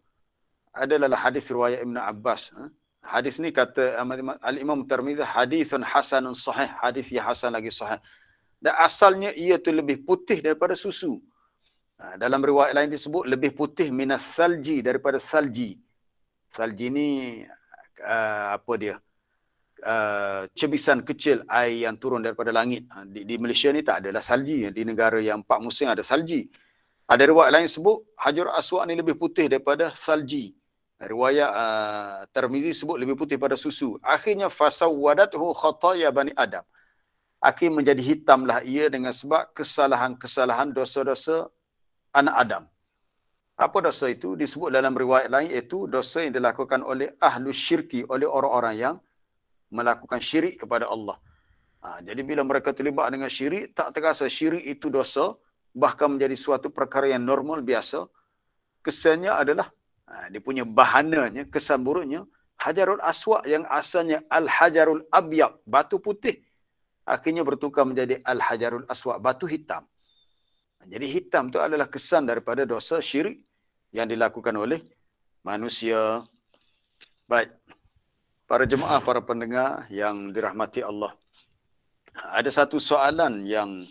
Adalah hadis riwayat Ibn Abbas. Hadis ni kata Al-Imam Tirmizi, hadithun hasanun sahih, hadis yang hasan lagi sahih. Dan asalnya ia tu lebih putih daripada susu. Dalam riwayat lain disebut lebih putih minas salji, daripada salji. Salji ni apa dia? Cebisan kecil air yang turun daripada langit. Di Malaysia ni tak adalah salji. Di negara yang 4 musim ada salji. Ada riwayat lain sebut Hajar Aswad ni lebih putih daripada salji. Riwayat Tirmizi sebut lebih putih pada susu. Akhirnya fasawwadathu khataya bani Adam. Akhir menjadi hitamlah ia dengan sebab kesalahan-kesalahan, dosa-dosa anak Adam. Apa dosa itu? Disebut dalam riwayat lain iaitu dosa yang dilakukan oleh ahlu syirki, oleh orang-orang yang melakukan syirik kepada Allah. Jadi bila mereka terlibat dengan syirik, tak terasa syirik itu dosa, bahkan menjadi suatu perkara yang normal, biasa. Kesannya adalah dia punya bahananya, kesan buruknya, Hajarul Aswad yang asalnya Al-Hajarul Abyad, batu putih, akhirnya bertukar menjadi Al-Hajarul Aswad, batu hitam. Jadi hitam itu adalah kesan daripada dosa syirik yang dilakukan oleh manusia. Baik, para jemaah, para pendengar yang dirahmati Allah. Ada satu soalan yang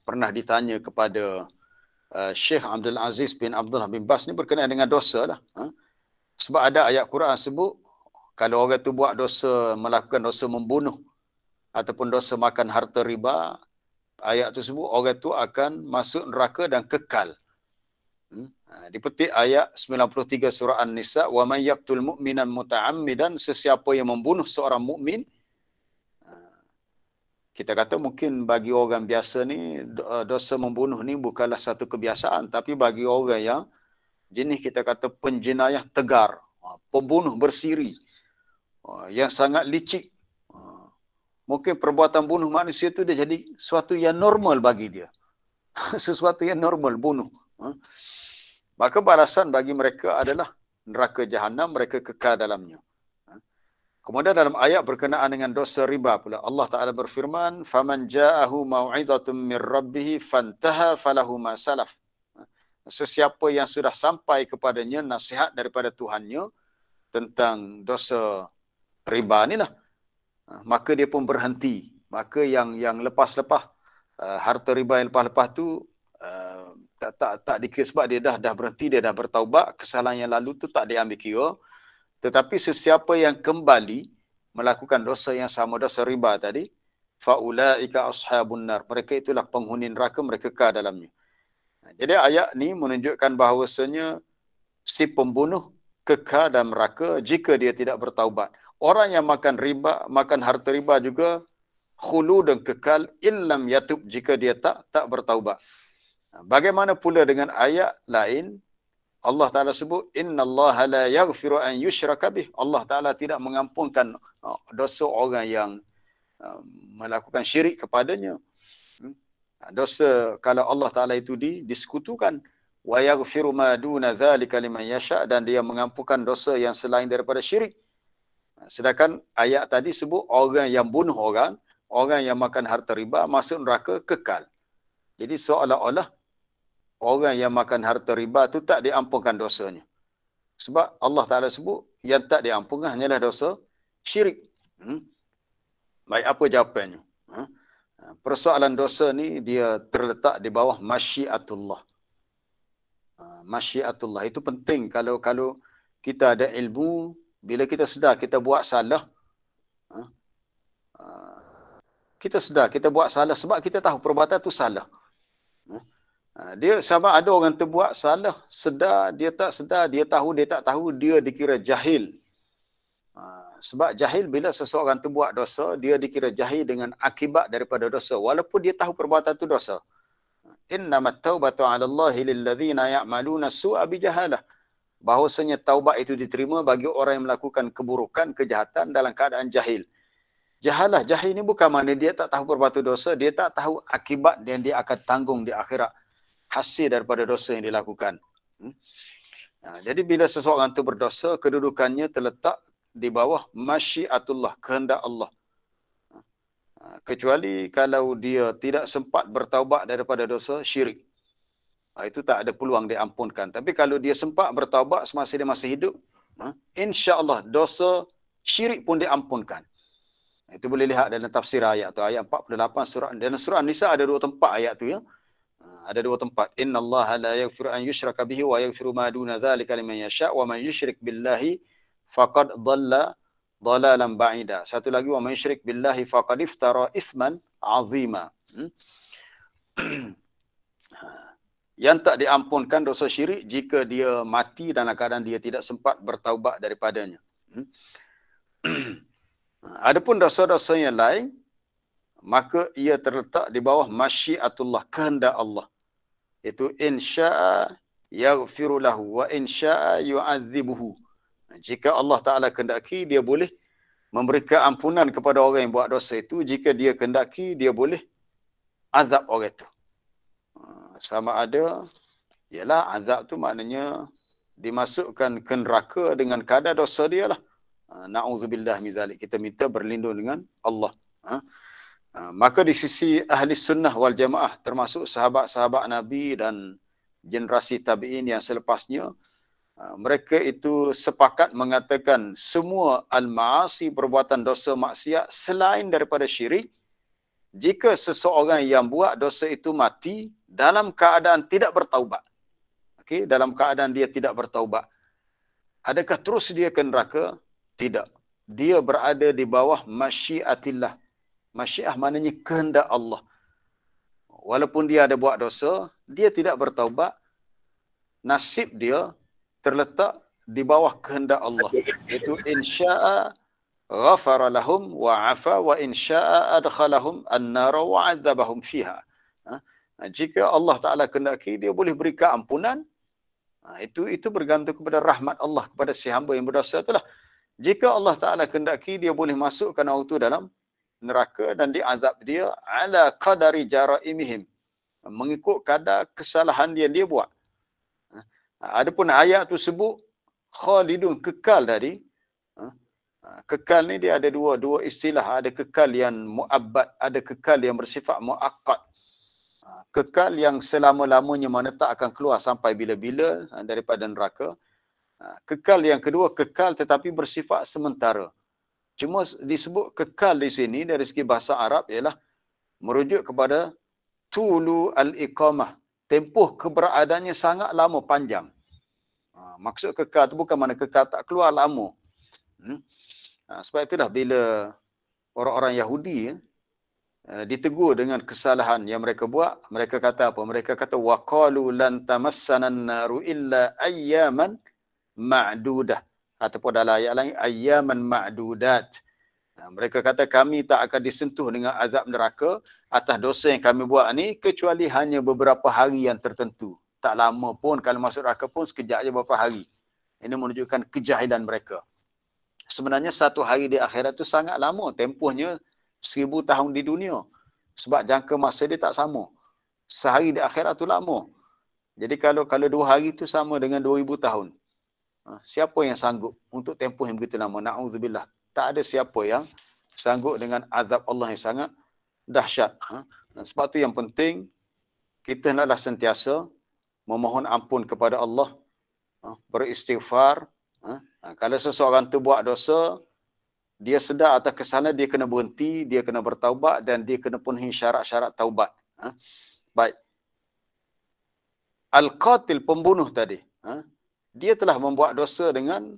pernah ditanya kepada Syekh Abdul Aziz bin Abdullah bin Bas ni berkenaan dengan dosa lah. Sebab ada ayat Quran sebut kalau orang tu buat dosa, melakukan dosa membunuh ataupun dosa makan harta riba, ayat tu sebut orang tu akan masuk neraka dan kekal. Dipetik ayat 93 surah An-Nisa, wa may yaqtul mu'minan muta'ammidan, sesiapa yang membunuh seorang mukmin kita kata mungkin bagi orang biasa ni dosa membunuh ni bukanlah satu kebiasaan, tapi bagi orang yang jenis kita kata penjenayah tegar, pembunuh bersiri, yang sangat licik, mungkin perbuatan bunuh manusia tu dia jadi sesuatu yang normal bagi dia. Sesuatu yang normal bunuh. Maka balasan bagi mereka adalah neraka jahanam, mereka kekal dalamnya. Kemudian dalam ayat berkenaan dengan dosa riba pula, Allah Ta'ala berfirman, "Faman ja'ahu mau'izatun min rabbih fantaha falahu ma salaf." Sesiapa yang sudah sampai kepadanya nasihat daripada Tuhannya tentang dosa riba inilah, maka dia pun berhenti. Maka yang lepas-lepas, harta riba yang lepas-lepas tu tak dikira sebab dia dah berhenti, dia dah bertaubat, kesalahan yang lalu tu tak diambil kira. Tetapi sesiapa yang kembali melakukan dosa yang sama, dosa riba tadi, faulaika ashabun nar, mereka itulah penghuni neraka, mereka kekal dalamnya. Jadi ayat ni menunjukkan bahawasanya si pembunuh kekal dalam neraka jika dia tidak bertaubat. Orang yang makan riba, makan harta riba juga khulud dan kekal illam yatub, jika dia tak bertaubat. Bagaimana pula dengan ayat lain? Allah Ta'ala sebut, innallaha la yaghfiru an yushraka bih. Allah Ta'ala tidak mengampunkan dosa orang yang melakukan syirik kepadanya. Dosa kalau Allah Ta'ala itu disekutukan. Wa yaghfiru ma duna dzalika liman yasha, dan dia mengampunkan dosa yang selain daripada syirik. Sedangkan ayat tadi sebut orang yang bunuh orang yang makan harta riba masuk neraka kekal. Jadi seolah-olah orang yang makan harta riba tu tak diampunkan dosanya. Sebab Allah Ta'ala sebut yang tak diampunkan hanyalah dosa syirik. Baik, apa jawapannya? Persoalan dosa ni dia terletak di bawah masyiatullah. Masyiatullah itu penting. Kalau kita ada ilmu, bila kita sedar kita buat salah, kita sedar kita buat salah sebab kita tahu perbuatan tu salah. Dia sama ada orang terbuat salah, sedar, dia tak sedar, dia tahu, dia tak tahu, dia dikira jahil. Sebab jahil, bila seseorang terbuat dosa, dia dikira jahil dengan akibat daripada dosa, walaupun dia tahu perbuatan itu dosa. Innamat taubatu 'ala Allahi lilladzina ya'maluna su'a bijahalah. Bahwasanya taubat itu diterima bagi orang yang melakukan keburukan, kejahatan dalam keadaan jahil. Jahalah, jahil ini bukan makna dia tak tahu perbuatan dosa, dia tak tahu akibat yang dia akan tanggung di akhirat, hasil daripada dosa yang dilakukan. Jadi bila seseorang itu berdosa, kedudukannya terletak di bawah masyiatullah, kehendak Allah. Kecuali kalau dia tidak sempat bertaubat daripada dosa syirik. Itu tak ada peluang diampunkan. Tapi kalau dia sempat bertaubat semasa dia masih hidup, insya-Allah dosa syirik pun diampunkan. Itu boleh lihat dalam tafsir ayat tu, ayat 48 surah. Dalam surah An-Nisa ada 2 tempat ayat tu ya. Ada 2 tempat. Innallaha la yaghfiru an yushraka bihi wa yaghfiru ma duna dzalika liman yasha wa man yusyrik billahi faqad dhalla dhalalan ba'ida. Satu lagi, wa man yusyrik billahi faqad iftara isman 'azima. Yang tak diampunkan dosa syirik jika dia mati dalam keadaan dia tidak sempat bertaubat daripadanya. Adapun dosa-dosa yang lain, maka ia terletak di bawah masyiatullah, kehendak Allah. Itu insya'a yaghfiru lahu wa insya'a yu'adzibuhu. Jika Allah Ta'ala kehendaki, dia boleh memberikan ampunan kepada orang yang buat dosa itu. Jika dia kehendaki, dia boleh azab orang itu. Sama ada, ialah azab tu maknanya dimasukkan ke neraka dengan kadar dosa dia lah. Na'udzubillah min zalik. Kita minta berlindung dengan Allah. Maka di sisi ahli sunnah wal jamaah, termasuk sahabat-sahabat Nabi dan generasi tabi'in yang selepasnya, mereka itu sepakat mengatakan semua al-ma'asi, perbuatan dosa maksiat selain daripada syirik, jika seseorang yang buat dosa itu mati dalam keadaan tidak bertaubat. Okey, dalam keadaan dia tidak bertaubat, adakah terus dia ke neraka? Tidak. Dia berada di bawah masyiatillah. Masyiah maknanya kehendak Allah. Walaupun dia ada buat dosa, dia tidak bertaubat, nasib dia terletak di bawah kehendak Allah. Itu insya'a ghafara lahum wa afa wa in syaa'a adkhalahum an-nar wa 'adzabahum fiha. Jika Allah Taala kehendaki, dia boleh beri keampunan. Itu bergantung kepada rahmat Allah kepada si hamba yang berdosa itulah. Jika Allah Taala kehendaki, dia boleh masukkan orang itu dalam neraka dan diazab dia ala qadari jaraimihim, mengikut kadar kesalahan dia buat. Adapun ayat tu sebut khalidun, kekal tadi. Kekal ni dia ada dua istilah, ada kekal yang muabbad, ada kekal yang bersifat muakkad. Kekal yang selama-lamanya mana tak akan keluar sampai bila-bila daripada neraka. Kekal yang kedua, kekal tetapi bersifat sementara. Cuma disebut kekal di sini dari segi bahasa Arab ialah merujuk kepada tulu al-iqamah, tempoh keberadaannya sangat lama, panjang. Maksud kekal tu bukan mana kekal tak keluar lama. Sebab itulah bila orang-orang Yahudi ditegur dengan kesalahan yang mereka buat, mereka kata apa? Mereka kata waqalu lan tamassana an-naru illa ayyaman ma'dudah, ataupun dalam ayat lain ayyaman ma'dudat. Mereka kata kami tak akan disentuh dengan azab neraka atas dosa yang kami buat ni kecuali hanya beberapa hari yang tertentu. Tak lama pun, kalau masuk neraka pun sekejap je beberapa hari. Ini menunjukkan kejahilan mereka. Sebenarnya satu hari di akhirat tu sangat lama, tempohnya 1000 tahun di dunia. Sebab jangka masa dia tak sama. Sehari di akhirat tu lama. Jadi kalau 2 hari tu sama dengan 2000 tahun. Siapa yang sanggup untuk tempoh yang begitu lama? Na'udzubillah. Tak ada siapa yang sanggup dengan azab Allah yang sangat dahsyat. Dan sebab tu yang penting, kita hendaklah sentiasa memohon ampun kepada Allah, beristighfar. Kalau seseorang tu buat dosa, dia sedar atas kesalahan, dia kena berhenti, dia kena bertaubat dan dia kena penuhi syarat-syarat taubat. Baik. Al-qatil, pembunuh tadi, dia telah membuat dosa dengan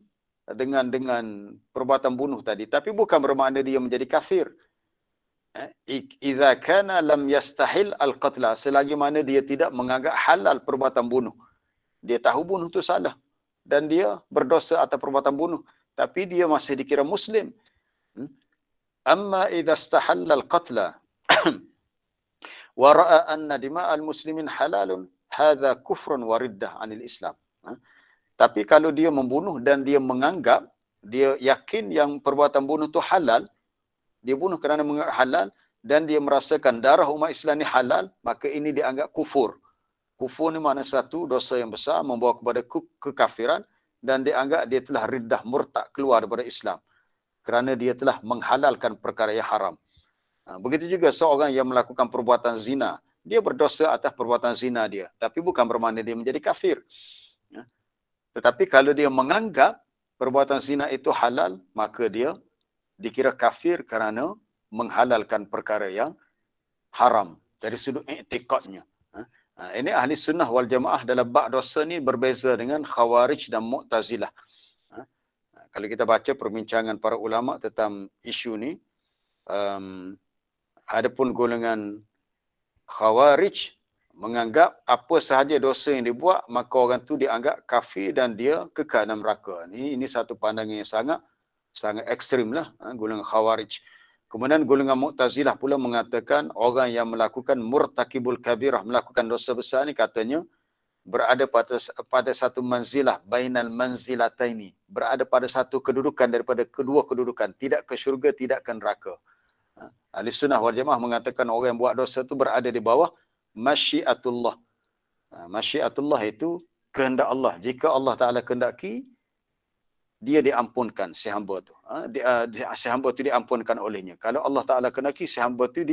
perbuatan bunuh tadi, tapi bukan bermakna dia menjadi kafir. Idza kana lam yastahil al-qatla, selagi mana dia tidak menganggap halal perbuatan bunuh. Dia tahu bunuh itu salah dan dia berdosa atas perbuatan bunuh, tapi dia masih dikira muslim. Amma idza istahalla al-qatla wa ra'a anna dima'al muslimin halalun, hadza kufrun wa riddah 'anil Islam. Tapi kalau dia membunuh dan dia menganggap, dia yakin yang perbuatan bunuh itu halal, dia bunuh kerana menganggap halal dan dia merasakan darah umat Islam ni halal, maka ini dianggap kufur. Kufur ni makna satu dosa yang besar, membawa kepada kekafiran, dan dianggap dia telah riddah, murtad, keluar daripada Islam kerana dia telah menghalalkan perkara yang haram. Begitu juga seorang yang melakukan perbuatan zina, dia berdosa atas perbuatan zina dia, tapi bukan bermakna dia menjadi kafir. Tetapi kalau dia menganggap perbuatan zina itu halal, maka dia dikira kafir kerana menghalalkan perkara yang haram dari sudut i'tiqadnya. Ini ahli sunnah wal jamaah dalam bab dosa ni berbeza dengan khawarij dan mu'tazilah. Kalau kita baca perbincangan para ulama tentang isu ni, adapun golongan khawarij menganggap apa sahaja dosa yang dibuat, maka orang tu dianggap kafir dan dia kekal dalam neraka. Ini satu pandangan yang sangat ekstrim lah, golongan khawarij. Kemudian golongan Mu'tazilah pula mengatakan orang yang melakukan murtakibul kabirah, melakukan dosa besar ni katanya berada pada satu manzilah bainal manzilataini, berada pada satu kedudukan daripada kedua kedudukan, tidak ke syurga, tidak ke neraka. Ahli sunnah wal jamaah mengatakan orang yang buat dosa itu berada di bawah masyiatullah. Masyiatullah itu kehendak Allah. Jika Allah Ta'ala kehendaki, dia diampunkan si hamba tu. Si hamba tu diampunkan olehnya. Kalau Allah Ta'ala kehendaki, si hamba tu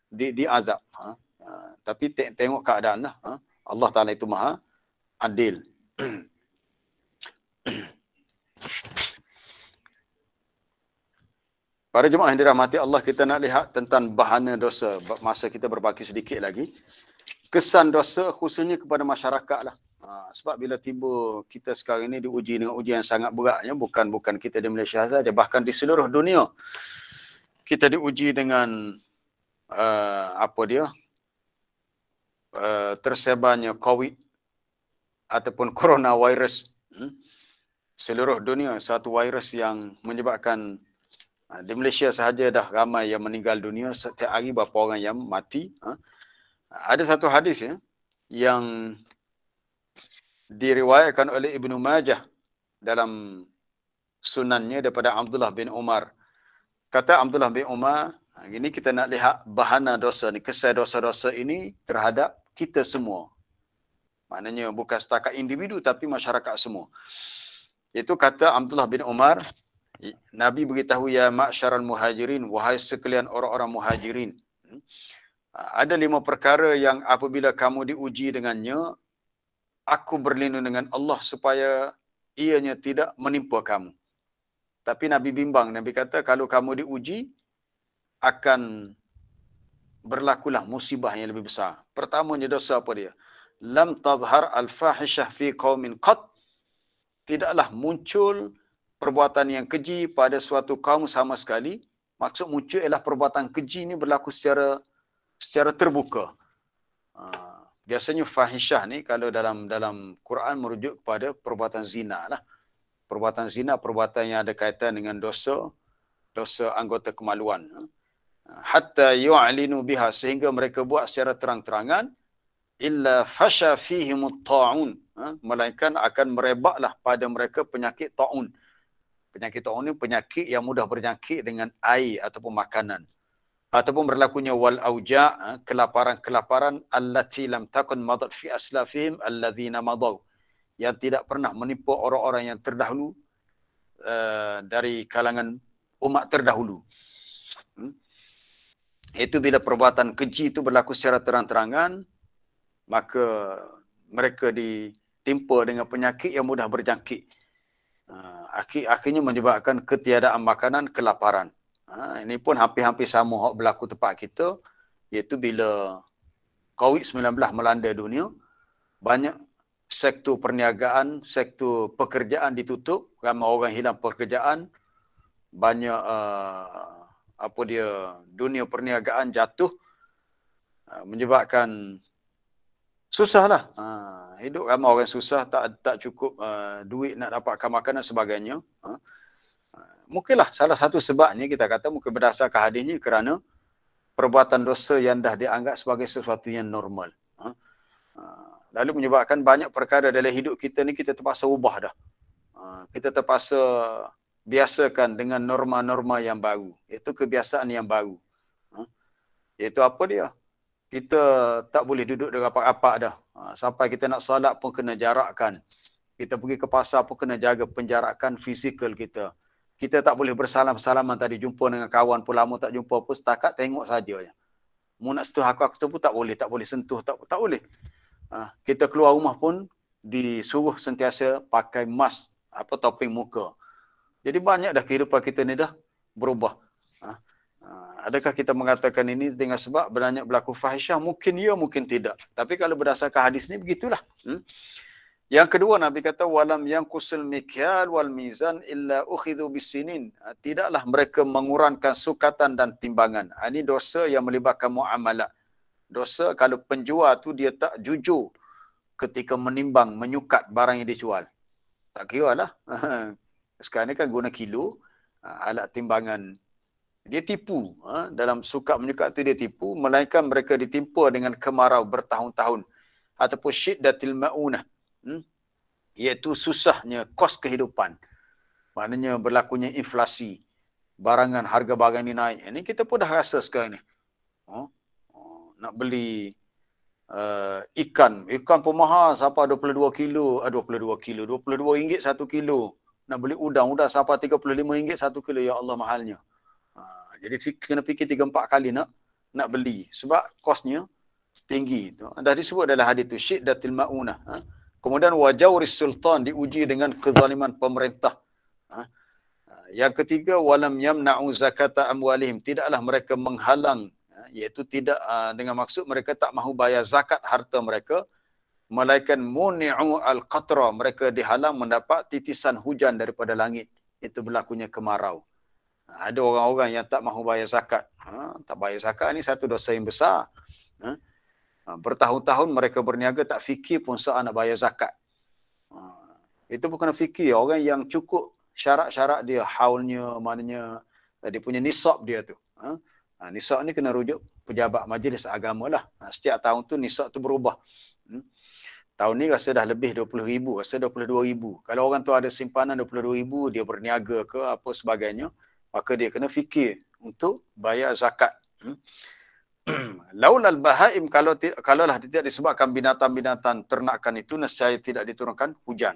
diazab. Tapi tengok keadaan lah. Allah Ta'ala itu maha adil. Para jemaah yang dirahmati Allah, kita nak lihat tentang bahana dosa. Masa kita berbaki sedikit lagi. Kesan dosa khususnya kepada masyarakat lah. Sebab bila tiba kita sekarang ini diuji dengan ujian yang sangat beratnya, bukan kita di Malaysia saja, bahkan di seluruh dunia kita diuji dengan tersebarnya COVID ataupun coronavirus. Seluruh dunia satu virus yang menyebabkan Di Malaysia sahaja dah ramai yang meninggal dunia, setiap hari berapa orang yang mati. Ada satu hadis ya, yang diriwayatkan oleh Ibnu Majah dalam sunannya daripada Abdullah bin Umar. Kata Abdullah bin Umar, ini kita nak lihat bahana dosa ni, kesal dosa-dosa ini terhadap kita semua. Maknanya bukan setakat individu tapi masyarakat semua. Itu kata Abdullah bin Umar, Nabi beritahu, ya ma'syaral muhajirin, wahai sekalian orang-orang muhajirin. Ada 5 perkara yang apabila kamu diuji dengannya, aku berlindung dengan Allah supaya ianya tidak menimpa kamu. Tapi Nabi bimbang, Nabi kata kalau kamu diuji, akan berlakulah musibah yang lebih besar. Pertamanya dosa apa dia? Lam tazhar al-fahishah fi qaumin qat. Tidaklah muncul perbuatan yang keji pada suatu kaum sama sekali. Maksud muncul ialah perbuatan keji ini berlaku secara terbuka. Biasanya fahishah ni kalau dalam Quran merujuk kepada perbuatan zina lah. Perbuatan zina, perbuatan yang ada kaitan dengan dosa anggota kemaluan. Hatta yu'linu biha, sehingga mereka buat secara terang-terangan, illa fasha fihimut ta'un, melainkan akan merebaklah pada mereka penyakit ta'un. Penyakit ta'un ni penyakit yang mudah berjangkit dengan air ataupun makanan. Ataupun berlakunya wal auja', kelaparan-kelaparan allati lam takun madat fi aslafihim alladzina madaw, yang tidak pernah menimpa orang-orang yang terdahulu dari kalangan umat terdahulu. Itu bila perbuatan keji itu berlaku secara terang-terangan, maka mereka ditimpa dengan penyakit yang mudah berjangkit. Akhirnya menyebabkan ketiadaan makanan, kelaparan. Ini pun hampir-hampir sama berlaku tempat kita, iaitu bila COVID-19 melanda dunia, banyak sektor perniagaan, sektor pekerjaan ditutup, ramai orang hilang pekerjaan, banyak dunia perniagaan jatuh, menyebabkan susahlah. Hidup ramai orang susah, tak cukup duit nak dapatkan makanan sebagainya. Mungkinlah salah satu sebabnya kita kata mungkin berdasarkan hadisnya kerana perbuatan dosa yang dah dianggap sebagai sesuatu yang normal. Lalu menyebabkan banyak perkara dalam hidup kita ni kita terpaksa ubah dah. Kita terpaksa biasakan dengan norma-norma yang baru. Itu kebiasaan yang baru. Iaitu apa dia? Kita tak boleh duduk dengan rapat-rapat dah. Sampai kita nak solat pun kena jarakkan. Kita pergi ke pasar pun kena jaga penjarakan fizikal kita. Kita tak boleh bersalam-salaman tadi, jumpa dengan kawan pun lama tak jumpa pun, setakat tengok saja. Mu nak sentuh aku pun tak boleh sentuh, tak boleh. Kita keluar rumah pun disuruh sentiasa pakai mask, topeng muka. Jadi banyak dah kehidupan kita ni dah berubah. Adakah kita mengatakan ini dengan sebab banyak berlaku fahisyah? Mungkin ya, mungkin tidak. Tapi kalau berdasarkan hadis ni begitulah. Yang kedua, Nabi kata walam yanqusul mikyal wal mizan illa ukhidhu bisinin. Tidaklah mereka mengurangkan sukatan dan timbangan. Ini dosa yang melibatkan muamalah. Dosa kalau penjual tu dia tak jujur ketika menimbang, menyukat barang yang dijual. Tak kira lah. Sekarang ni kan guna kilo, alat timbangan. Dia tipu. Dalam sukat menyukat tu dia tipu. Melainkan mereka ditimpa dengan kemarau bertahun-tahun. Ataupun syiddatil ma'unah. Iaitu susahnya kos kehidupan. Maknanya berlakunya inflasi. Barangan, harga barang ni naik. Ini kita pun dah rasa sekarang ni. Nak beli ikan pun mahal. Sampai 22 ringgit 1 kilo. Nak beli udang sampai 35 ringgit 1 kilo. Ya Allah, mahalnya. Jadi kena fikir 3-4 kali nak beli. Sebab kosnya tinggi. Dah disebut dalam hadis tu. Syiddatil ma'unah. Kemudian wajauris sultan, diuji dengan kezaliman pemerintah. Yang ketiga, walam yamna'u zakata amwalihim, tidaklah mereka menghalang, iaitu tidak dengan maksud mereka tak mahu bayar zakat harta mereka, melainkan muni'u al-qatra, mereka dihalang mendapat titisan hujan daripada langit. Itu berlakunya kemarau. Ada orang-orang yang tak mahu bayar zakat. Tak bayar zakat ni satu dosa yang besar. Bertahun-tahun mereka berniaga tak fikir pun soal nak bayar zakat. Itu bukan fikir. Orang yang cukup syarat-syarat dia, haulnya, maknanya dia punya nisab dia tu. Nisab ni kena rujuk pejabat majlis agama lah. Setiap tahun tu nisab tu berubah. Tahun ni rasa dah lebih 20,000, rasa 22,000. Kalau orang tu ada simpanan 22,000, dia berniaga ke apa sebagainya, maka dia kena fikir untuk bayar zakat. Laulal bahaim, kalaulah tidak disebabkan binatang-binatang ternakan itu, nescaya tidak diturunkan hujan.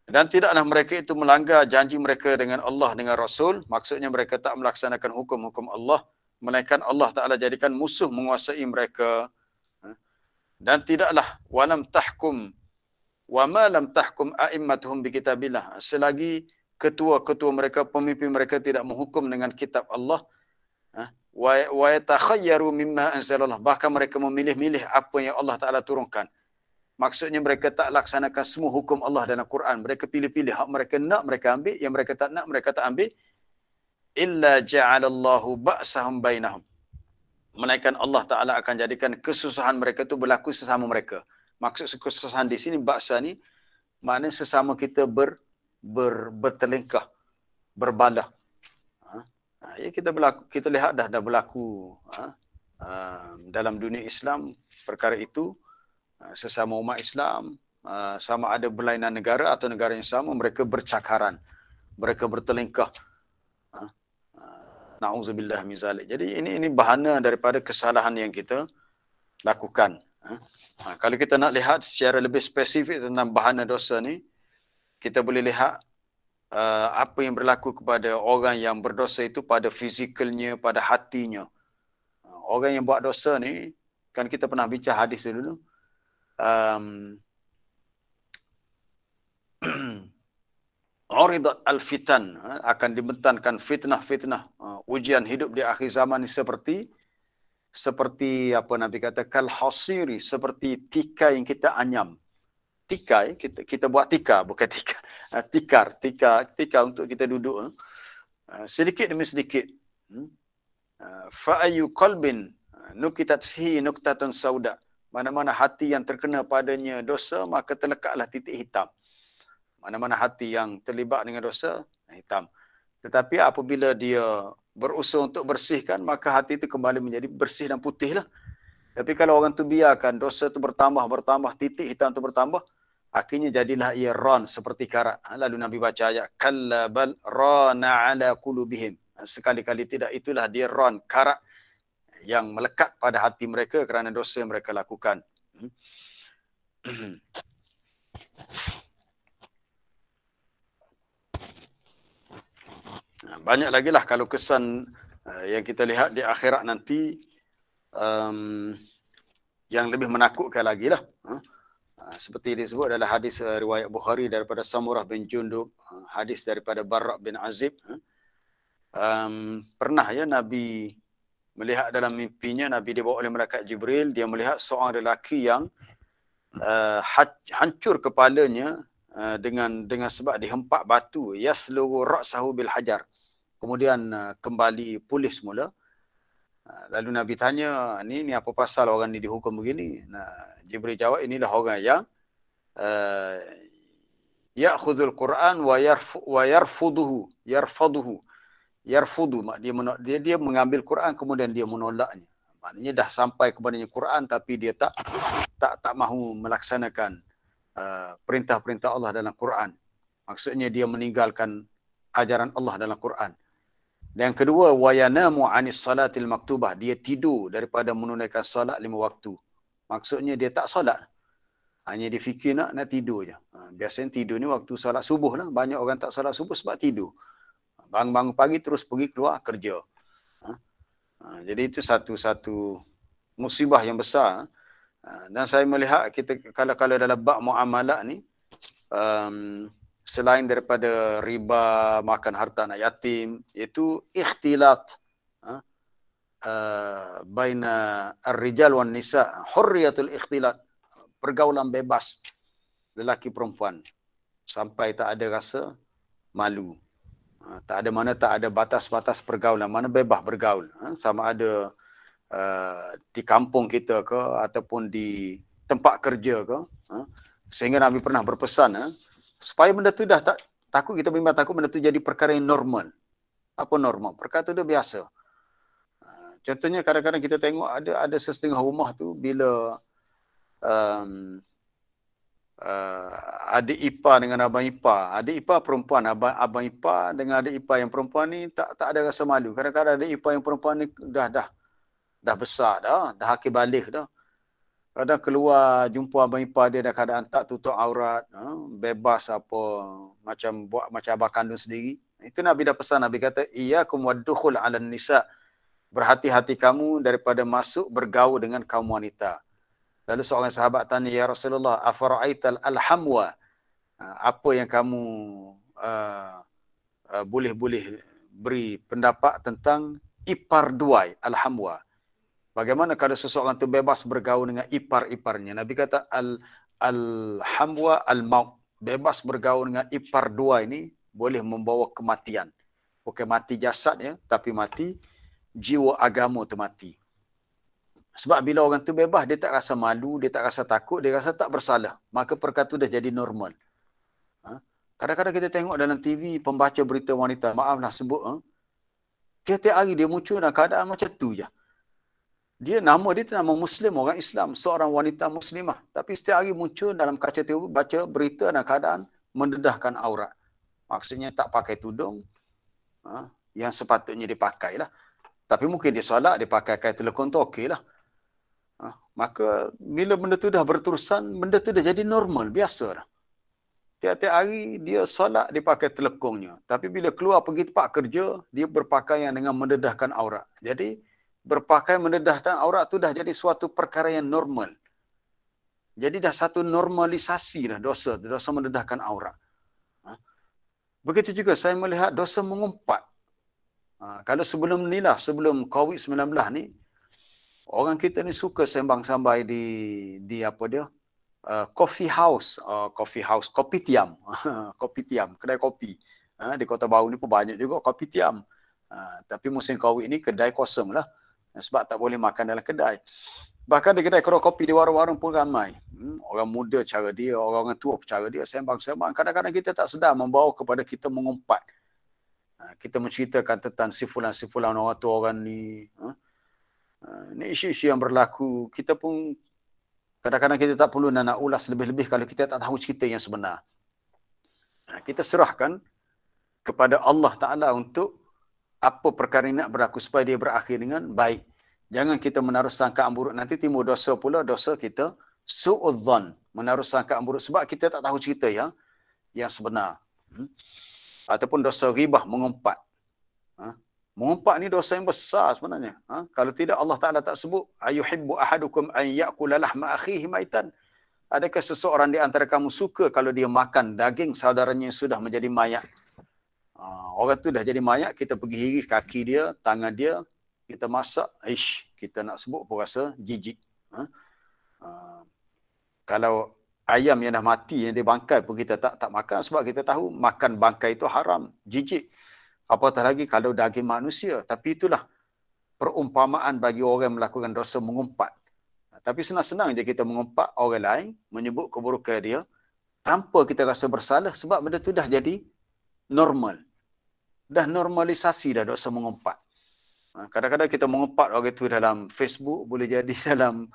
Dan tidaklah mereka itu melanggar janji mereka dengan Allah, dengan Rasul. Maksudnya mereka tak melaksanakan hukum-hukum Allah, melainkan Allah Ta'ala jadikan musuh menguasai mereka. Dan tidaklah walam tahkum wa ma lam tahkum a'immatuhum bi kitabillah, selagi ketua-ketua mereka, pemimpin mereka tidak menghukum dengan kitab Allah, wa yatakhayyaru mimma anzalallah, bahkan mereka memilih-milih apa yang Allah Taala turunkan. Maksudnya mereka tak laksanakan semua hukum Allah dalam Quran, mereka pilih-pilih, hak mereka nak mereka ambil, yang mereka tak nak mereka tak ambil. Illa ja'alallahu ba'sahum bainahum, melainkan Allah Ta'ala akan jadikan kesusahan mereka tu berlaku sesama mereka. Maksud kesusahan di sini, baksa ni, maknanya sesama kita bertelingkah, berbalah. Ya, kita lihat dah berlaku dalam dunia Islam perkara itu. Sesama umat Islam, sama ada berlainan negara atau negara yang sama, mereka bercakaran, mereka bertelingkah. Na'udzubillah min zalik. Jadi ini bahana daripada kesalahan yang kita lakukan. Kalau kita nak lihat secara lebih spesifik tentang bahana dosa ni, kita boleh lihat apa yang berlaku kepada orang yang berdosa itu pada fizikalnya, pada hatinya. Orang yang buat dosa ni, kan kita pernah bincang hadis dulu. Uridat al-fitan, akan dibentankan fitnah-fitnah, ujian hidup di akhir zaman ni seperti apa Nabi kata, kal hasiri, seperti tikai yang kita anyam. Tikai, kita buat tikar, bukan tikar. Tikar untuk kita duduk. Sedikit demi sedikit. Fa ayu qalbin nukitat fihi nuktatun sauda. Mana-mana hati yang terkena padanya dosa, maka terlekatlah titik hitam. Mana-mana hati yang terlibat dengan dosa, hitam. Tetapi apabila dia berusaha untuk bersihkan, maka hati itu kembali menjadi bersih dan putih lah. Tapi kalau orang tu biarkan dosa itu bertambah, titik hitam itu bertambah, akhirnya jadilah ia ran seperti karat. Lalu Nabi baca ayat, kalla bal rana ala qulubihim. Sekali-kali tidak, itulah dia ran, karat yang melekat pada hati mereka kerana dosa yang mereka lakukan. Banyak lagi lah kalau kesan yang kita lihat di akhirat nanti, yang lebih menakutkan lagi lah. Seperti disebut dalam hadis riwayat Bukhari daripada Samurah bin Jundub, hadis daripada Barra' bin Azib. Pernah ya Nabi melihat dalam mimpinya, Nabi dibawa oleh malaikat Jibril, dia melihat seorang lelaki yang hancur kepalanya dengan sebab dihempak batu, yasluhu ra'sahu bil hajar. Kemudian kembali pulih semula. Lalu Nabi tanya, ni apa pasal orang ni dihukum begini? Jibril jawab, inilah orang yang ya'khudhul Quran wa yarfuduhu. Dia mengambil Quran kemudian dia menolaknya. Maknanya dah sampai kepadanya Quran tapi dia tak mahu melaksanakan perintah-perintah Allah dalam Quran. Maksudnya dia meninggalkan ajaran Allah dalam Quran. Dan yang kedua, wayanamu anis salatil maktubah, dia tidur daripada menunaikan salat 5 waktu. Maksudnya dia tak salat, hanya dia fikir nak tidur je. Biasanya tidur ni waktu salat subuh lah. Banyak orang tak salat subuh sebab tidur. Bangun-bangun pagi terus pergi keluar kerja. Jadi itu satu musibah yang besar. Dan saya melihat kita kalau dalam bab muamalah ni, selain daripada riba, makan harta anak yatim, iaitu ikhtilat baina ar-rijal wan nisa, hurriyatul ikhtilat, pergaulan bebas lelaki perempuan sampai tak ada rasa malu. Tak ada batas-batas pergaulan, mana bebas bergaul. Sama ada di kampung kita ke ataupun di tempat kerja ke. Sehingga Nabi pernah berpesan supaya benda tu dah tak takut, kita memang takut benda tu jadi perkara yang normal. Apa normal? Perkara tu dia biasa. Contohnya kadang-kadang kita tengok ada sesetengah rumah tu bila adik ipar dengan abang ipar. Adik ipar perempuan, abang ipar dengan adik ipar yang perempuan ni tak ada rasa malu. Kadang-kadang adik ipar yang perempuan ni dah besar dah akil balik dah. Kadang keluar jumpa abang ipar dia dalam keadaan tak tutup aurat, bebas apa, macam buat macam abang kandung sendiri. Itu Nabi dah pesan, Nabi kata, iyyakum waddukhul 'alan nisa. Berhati-hati kamu daripada masuk bergaul dengan kaum wanita. Lalu seorang sahabat tanya, ya Rasulullah, afara'aital alhamwa? Apa yang kamu boleh beri pendapat tentang ipar duai, alhamwa? Bagaimana kalau seseorang itu bebas bergaul dengan ipar-iparnya? Nabi kata, al-hamwa al-maut. Bebas bergaul dengan ipar duai ini boleh membawa kematian. Bukan mati jasad ya, tapi mati jiwa agama tu mati. Sebab bila orang tu bebas, dia tak rasa malu, dia tak rasa takut, dia rasa tak bersalah. Maka perkara tu dah jadi normal. Kadang-kadang kita tengok dalam TV, pembaca berita wanita, maaflah sebut, tiap-tiap hari dia muncul dalam keadaan macam tu je. Nama dia tu nama Muslim, orang Islam, seorang wanita Muslimah. Tapi setiap hari muncul dalam kaca TV, baca berita dalam keadaan mendedahkan aurat. Maksudnya tak pakai tudung, yang sepatutnya dipakai lah. Tapi mungkin dia solat, dia pakai kain telekong tu okey lah. Maka bila benda tu dah berterusan, benda tu dah jadi normal, biasa dah. Tiap-tiap hari dia solat, dia pakai telekongnya. Tapi bila keluar pergi tempat kerja, dia berpakaian dengan mendedahkan aurat. Jadi berpakaian mendedahkan aurat tu dah jadi suatu perkara yang normal. Jadi dah satu normalisasi dah dosa mendedahkan aurat. Begitu juga saya melihat dosa mengumpat. Kalau sebelum ni lah, sebelum COVID-19 ni, orang kita ni suka sembang-sambai di apa dia? Coffee house, kopi tiam. Kopi tiam, kedai kopi. Di Kota Baru ni pun banyak juga kopi tiam. Tapi musim COVID ni kedai kosong lah. Sebab tak boleh makan dalam kedai. Bahkan di kedai kopi di warung-warung pun ramai. Orang muda cara dia, orang tua cara dia, sembang-sembang. Kadang-kadang kita tak sedar membawa kepada kita mengumpat. Kita menceritakan tentang sifulan-sifulan orang tua orang ni. Ini isu-isu yang berlaku. Kita pun kadang-kadang kita tak perlu nak ulas lebih-lebih kalau kita tak tahu cerita yang sebenar. Kita serahkan kepada Allah Ta'ala untuk apa perkara ini nak berlaku supaya dia berakhir dengan baik. Jangan kita menaruh sangkaan buruk. Nanti timbul dosa pula, dosa kita su'udzan. Menaruh sangkaan buruk sebab kita tak tahu cerita yang sebenar. Ataupun dosa ribah, mengumpat. Mengumpat ni dosa yang besar sebenarnya. Kalau tidak Allah Ta'ala tak sebut, ayuhibbu ahadukum an ya'kula lahma akhihi maitan. Adakah seseorang di antara kamu suka kalau dia makan daging saudaranya yang sudah menjadi mayat? Orang tu dah jadi mayat, kita pergi hiri kaki dia, tangan dia, kita masak, kita nak sebut pun rasa jijik. Kalau ayam yang dah mati, yang dibangkai pun kita tak makan sebab kita tahu makan bangkai itu haram, jijik. Apatah lagi kalau daging manusia. Tapi itulah perumpamaan bagi orang yang melakukan dosa mengumpat. Tapi senang-senang je kita mengumpat orang lain, menyebut keburukan dia, tanpa kita rasa bersalah sebab benda tu dah jadi normal. Dah normalisasi dah dosa mengumpat. Kadang-kadang kita mengumpat orang itu dalam Facebook, boleh jadi dalam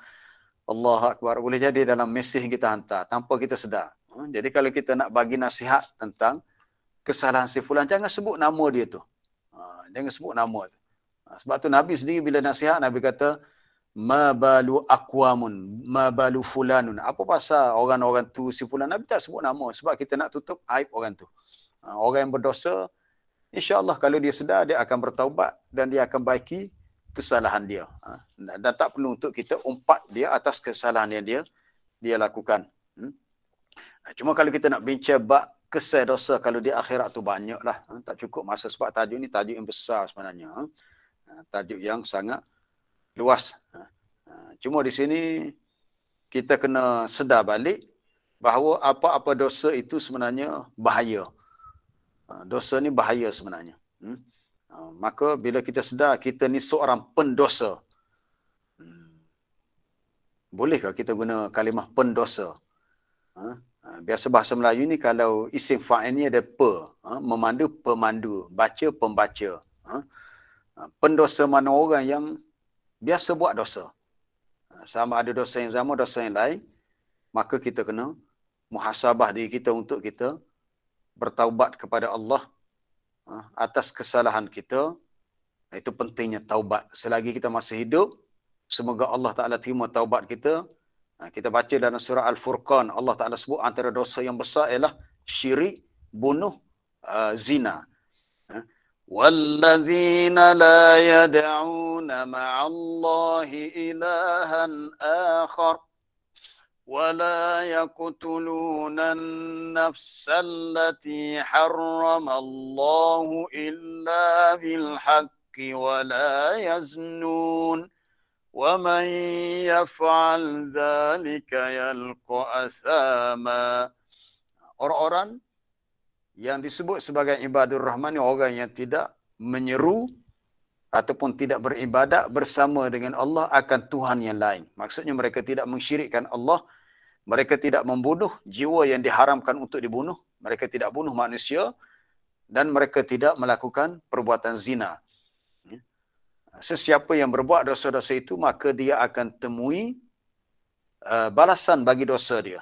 Allah Akbar, boleh jadi dalam mesej yang kita hantar tanpa kita sedar. Jadi kalau kita nak bagi nasihat tentang kesalahan si fulan, jangan sebut nama dia tu. Jangan sebut nama tu. Sebab tu Nabi sendiri bila nasihat, Nabi kata, ma balu aqwamun, ma balu fulanun. Apa pasal orang-orang tu si fulan? Nabi tak sebut nama sebab kita nak tutup aib orang tu. Orang yang berdosa, insya-Allah kalau dia sedar, dia akan bertaubat dan dia akan baiki kesalahan dia. Dan tak perlu untuk kita umpat dia atas kesalahan yang dia lakukan. Cuma kalau kita nak bincang bab kesal dosa kalau di akhirat tu banyaklah. Tak cukup masa sebab tajuk ni tajuk yang besar sebenarnya. Tajuk yang sangat luas. Cuma di sini kita kena sedar balik bahawa apa-apa dosa itu sebenarnya bahaya. Dosa ni bahaya sebenarnya. Maka bila kita sedar kita ni seorang pendosa, bolehkah kita guna kalimah pendosa? Biasa bahasa Melayu ni kalau isim fa'il ni ada pe, memandu, pemandu, baca, pembaca. pendosa mana orang yang biasa buat dosa. Sama ada dosa yang sama, dosa yang lain, maka kita kena muhasabah diri kita untuk kita bertaubat kepada Allah atas kesalahan kita. Itu pentingnya taubat. Selagi kita masih hidup, semoga Allah Ta'ala terima taubat kita. Kita baca dalam surah Al-Furqan, Allah Ta'ala sebut antara dosa yang besar ialah syirik, bunuh, zina. وَالَّذِينَ لَا يَدْعُونَ مَعَ اللَّهِ إِلَهًا آخَرَ وَلَا يَقْتُلُونَ النَّفْسَ الَّتِي حَرَّمَ اللَّهُ إِلَّا بِالْحَقِّ وَلَا يَزْنُونَ وَمَنْ يَفْعَلْ ذَلِكَ يَلْقَ أَثَامًا. Orang-orang yang disebut sebagai ibadur rahman, orang yang tidak menyeru ataupun tidak beribadat bersama dengan Allah akan Tuhan yang lain. Maksudnya mereka tidak mensyirikkan Allah, mereka tidak membunuh jiwa yang diharamkan untuk dibunuh, mereka tidak bunuh manusia, dan mereka tidak melakukan perbuatan zina. Sesiapa yang berbuat dosa-dosa itu, maka dia akan temui balasan bagi dosa dia.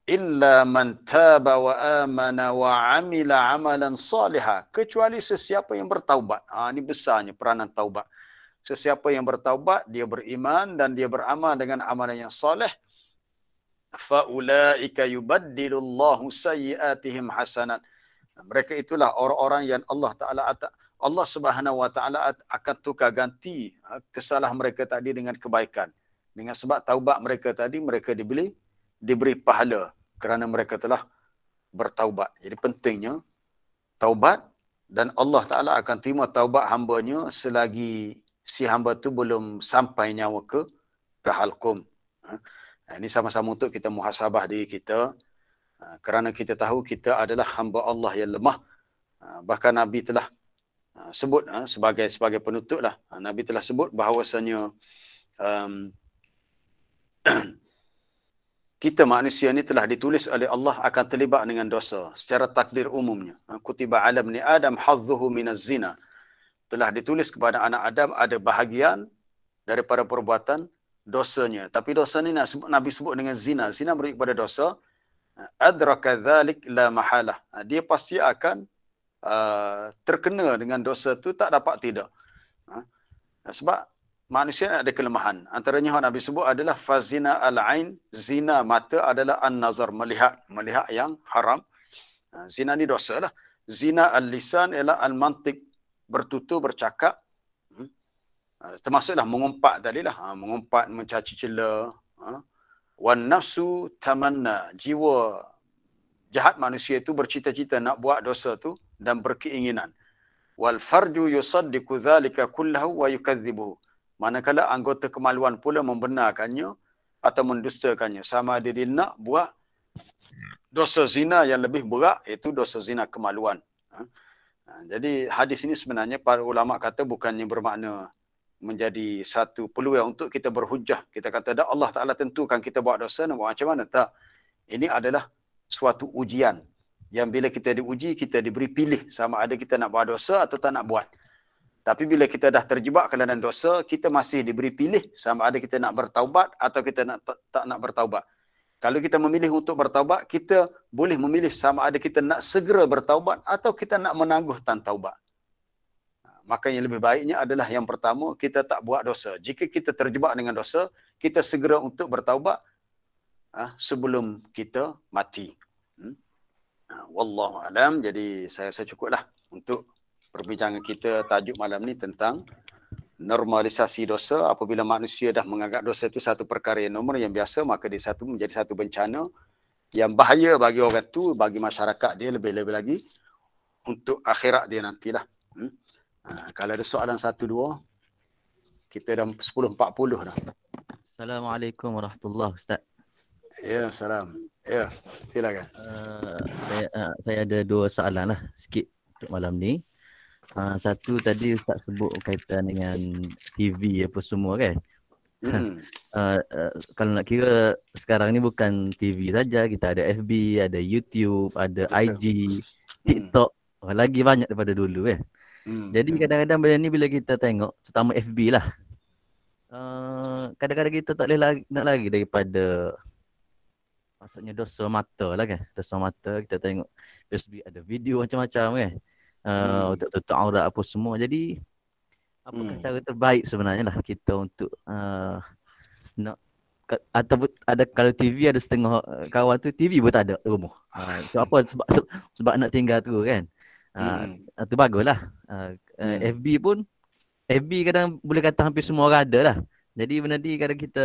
Illa man taba wa amana wa amila amalan salihah, kecuali sesiapa yang bertaubat. Ini besarnya peranan taubat. Sesiapa yang bertaubat, dia beriman dan dia beramal dengan amalan yang soleh, fa ulaika yubaddilullahu sayyiatihim hasanat. Mereka itulah orang-orang yang Allah Subhanahu wa taala akan tukar ganti kesalahan mereka tadi dengan kebaikan. Dengan sebab taubat mereka tadi, mereka diberi pahala kerana mereka telah bertaubat. Jadi pentingnya taubat, dan Allah Ta'ala akan terima taubat hambanya selagi si hamba tu belum sampai nyawa ke halkum. Ini sama-sama untuk kita muhasabah diri kita, kerana kita tahu kita adalah hamba Allah yang lemah. Bahkan Nabi telah sebut sebagai penutup lah. Nabi telah sebut bahawasanya kita manusia ni telah ditulis oleh Allah akan terlibat dengan dosa secara takdir umumnya. Kutiba ala ibni Adam hadzuhu minaz zina. Telah ditulis kepada anak Adam ada bahagian daripada perbuatan dosanya. Tapi dosa ni Nabi sebut dengan zina. Zina merujuk pada dosa. Adraka dzalik la mahalah. Dia pasti akan terkena dengan dosa tu, tak dapat tidak. Sebab manusia ada kelemahan. Antaranya yang Nabi sebut adalah fazina al-ain, zina mata adalah an-nazar, melihat yang haram. Zina ni dosa lah. Zina al-lisan ialah al-mantik, bertutur, bercakap. Termasuklah mengumpat tadi lah. Mengumpat, mencaci cela. Wan nafsu tamanna, jiwa jahat manusia itu bercita-cita nak buat dosa tu dan berkeinginan. Wal farju yusaddiqu dzalika kullahu wa yukadzibuhu. Manakala anggota kemaluan pula membenarkannya atau mendustakannya. Sama ada dia nak buat dosa zina yang lebih berat, iaitu dosa zina kemaluan. Jadi hadis ini sebenarnya para ulama kata bukannya bermakna menjadi satu peluang untuk kita berhujah. Kita kata dah Allah Ta'ala tentukan kita buat dosa, nak buat macam mana? Tak. Ini adalah suatu ujian. Yang bila kita diuji, kita diberi pilih sama ada kita nak buat dosa atau tak nak buat. Tapi bila kita dah terjebak ke dalam dosa, kita masih diberi pilih sama ada kita nak bertaubat atau kita tak nak bertaubat. Kalau kita memilih untuk bertaubat, kita boleh memilih sama ada kita nak segera bertaubat atau kita nak menangguhkan taubat. Maka yang lebih baiknya adalah yang pertama, kita tak buat dosa. Jika kita terjebak dengan dosa, kita segera untuk bertaubat sebelum kita mati. Wallahu alam. Jadi saya rasa cukuplah untuk perbincangan kita tajuk malam ni tentang normalisasi dosa. Apabila manusia dah menganggap dosa itu satu perkara yang normal, yang biasa, maka dia menjadi satu bencana yang bahaya bagi orang tu, bagi masyarakat dia, lebih-lebih lagi untuk akhirat dia nantilah. Kalau ada soalan 1-2, kita dah 10.40 dah. Assalamualaikum warahmatullahi Ustaz. Ya, salam. Ya, silakan. Saya ada 2 soalan lah sikit untuk malam ni. Satu tadi Ustaz sebut kaitan dengan TV apa semua kan. Kalau nak kira sekarang ni bukan TV saja, kita ada FB, ada YouTube, ada IG, TikTok, lagi banyak daripada dulu kan. Jadi kadang-kadang benda ni bila kita tengok, terutama FB lah, kadang-kadang kita tak boleh nak lagi daripada maksudnya dosa mata lah kan. Dosa mata kita tengok FB ada video macam-macam kan. Untuk tutup aurat apa semua. Jadi apakah cara terbaik sebenarnya lah kita untuk nak ataupun ada kalau TV ada setengah kawan tu TV pun tak ada rumah. So apa sebab nak tinggal tu kan. Tu baguslah. FB pun FB kadang boleh kata hampir semua orang ada lah. Jadi benda ni kadang kita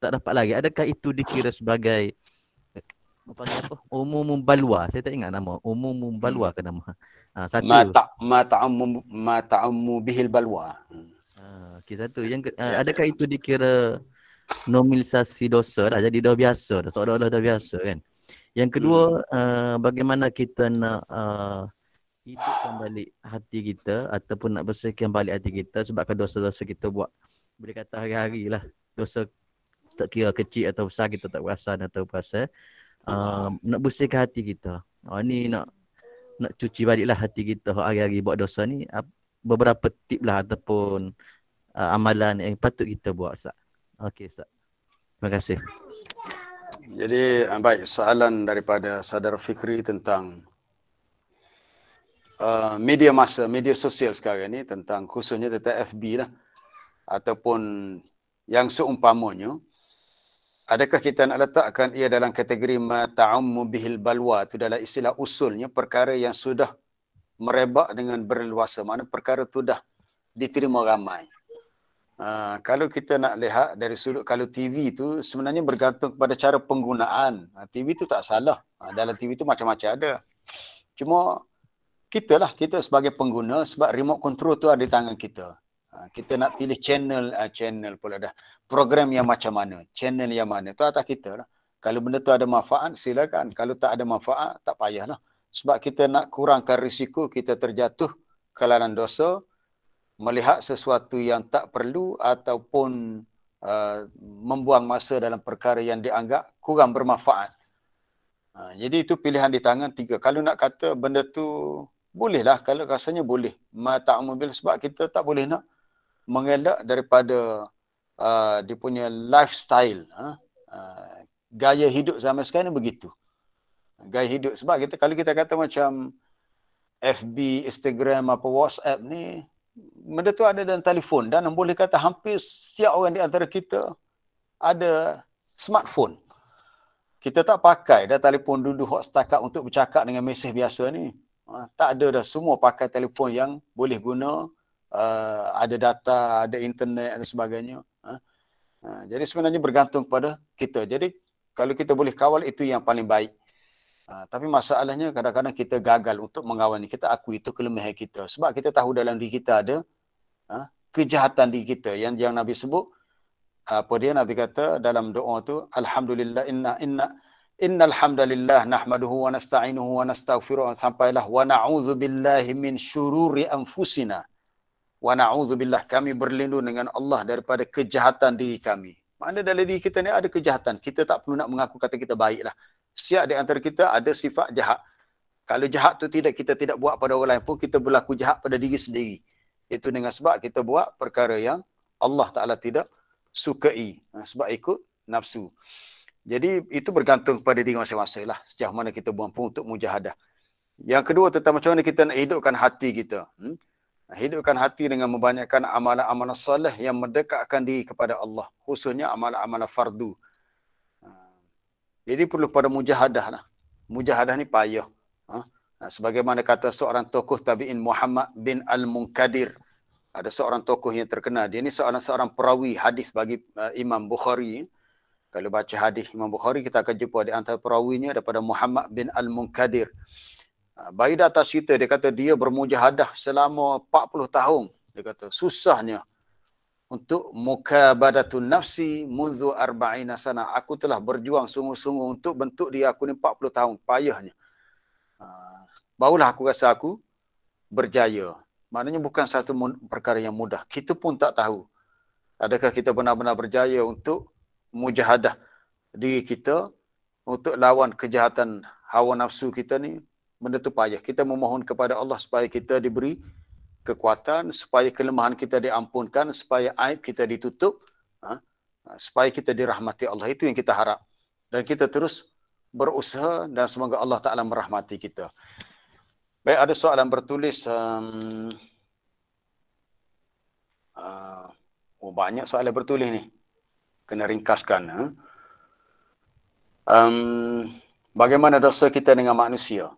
tak dapat lagi. Adakah itu dikira sebagai apa? Umum balwa. Saya tak ingat nama. Umum balwa ke nama. Satu. Ma ta'ammu bihil balwa. Okey, satu. Yang adakah itu dikira normalisasi dosa dah, jadi dah biasa dah, seolah-olah dah biasa kan. Yang kedua, bagaimana kita nak hidupkan balik hati kita ataupun nak bersihkan balik hati kita sebabkan dosa-dosa kita buat boleh kata hari-hari lah. Dosa tak kira kecil atau besar kita tak perasan atau perasan. Nak bersihkan hati kita. Ni nak cuci baliklah hati kita hari-hari buat dosa ni. Beberapa tip lah ataupun amalan yang patut kita buat, Ustaz. Okey, Ustaz. Terima kasih. Jadi, baik, soalan daripada Saudara Fikri tentang media sosial sekarang ni, tentang khususnya tentang FB lah, ataupun yang seumpamanya. Adakah kita nak letakkan ia dalam kategori ma ta'ammu bihil balwa, itu dalam istilah usulnya perkara yang sudah merebak dengan berleluasa, mana perkara itu dah diterima ramai. Kalau kita nak lihat dari sudut, kalau TV itu sebenarnya bergantung kepada cara penggunaan. TV itu tak salah. Dalam TV itu macam-macam ada. Cuma kita sebagai pengguna, sebab remote control tu ada di tangan kita. Kita nak pilih channel pula dah. Program yang macam mana, channel yang mana, tu atas kita lah. Kalau benda tu ada manfaat, silakan. Kalau tak ada manfaat, tak payahlah. Sebab kita nak kurangkan risiko kita terjatuh ke dalam dosa, melihat sesuatu yang tak perlu ataupun membuang masa dalam perkara yang dianggap kurang bermanfaat. Jadi itu pilihan di tangan tiga. Kalau nak kata benda tu bolehlah, kalau rasanya boleh. Ma ta'ammu bil, sebab kita tak boleh nak mengelak daripada dia punya lifestyle. Gaya hidup zaman sekarang ni begitu. Gaya hidup. Sebab kita, kalau kita kata macam FB, Instagram, apa WhatsApp ni, benda tu ada dalam telefon. Dan boleh kata hampir setiap orang di antara kita ada smartphone. Kita tak pakai dah telefon duduk setakat untuk bercakap dengan mesej biasa ni. Tak ada dah. Semua pakai telefon yang boleh guna. Ada data, ada internet dan sebagainya. Jadi sebenarnya bergantung pada kita. Jadi kalau kita boleh kawal, itu yang paling baik. Tapi masalahnya kadang-kadang kita gagal untuk mengawal ni. Kita akui itu kelemahan kita. Sebab kita tahu dalam diri kita ada kejahatan diri kita. Yang Nabi sebut, apa dia Nabi kata dalam doa tu, Alhamdulillah innal hamdalillah nahmaduhu wa nasta'inuhu wa nastaghfiruh, sampailah wa na'udzu billahi min syururi anfusina. Wa na'udzubillah, kami berlindung dengan Allah daripada kejahatan diri kami. Mana dalam diri kita ni ada kejahatan. Kita tak perlu nak mengaku kata kita baiklah. Siap di antara kita ada sifat jahat. Kalau jahat tu kita tidak buat pada orang lain pun, kita berlaku jahat pada diri sendiri. Itu dengan sebab kita buat perkara yang Allah Ta'ala tidak sukai. Sebab ikut nafsu. Jadi itu bergantung pada diri masing-masing lah. Sejauh mana kita mampu untuk mujahadah. Yang kedua tentang macam mana kita nak hidupkan hati kita. Hidupkan hati dengan membanyakkan amalan-amalan soleh yang mendekatkan diri kepada Allah. Khususnya amalan-amalan fardu. Jadi perlu pada mujahadah lah. Mujahadah ni payah. Sebagaimana kata seorang tokoh tabi'in Muhammad bin Al-Munkadir. Ada seorang tokoh yang terkenal. Dia ni seorang perawi hadis bagi Imam Bukhari. Kalau baca hadis Imam Bukhari, kita akan jumpa di antara perawinya daripada Muhammad bin Al-Munkadir. Bagi data cerita, dia kata dia bermujahadah selama 40 tahun. Dia kata susahnya untuk mukabadatun nafsi muzu arba'ina sana. Aku telah berjuang sungguh-sungguh untuk bentuk diri aku ni 40 tahun. Payahnya. Barulah aku rasa aku berjaya. Maknanya bukan satu perkara yang mudah. Kita pun tak tahu. Adakah kita benar-benar berjaya untuk mujahadah diri kita, untuk lawan kejahatan hawa nafsu kita ni. Benda tu payah. Kita memohon kepada Allah supaya kita diberi kekuatan, supaya kelemahan kita diampunkan, supaya aib kita ditutup, supaya kita dirahmati Allah. Itu yang kita harap. Dan kita terus berusaha dan semoga Allah Ta'ala merahmati kita. Baik, ada soalan bertulis. Banyak soalan bertulis ni. Kena ringkaskan. Bagaimana dosa kita dengan manusia?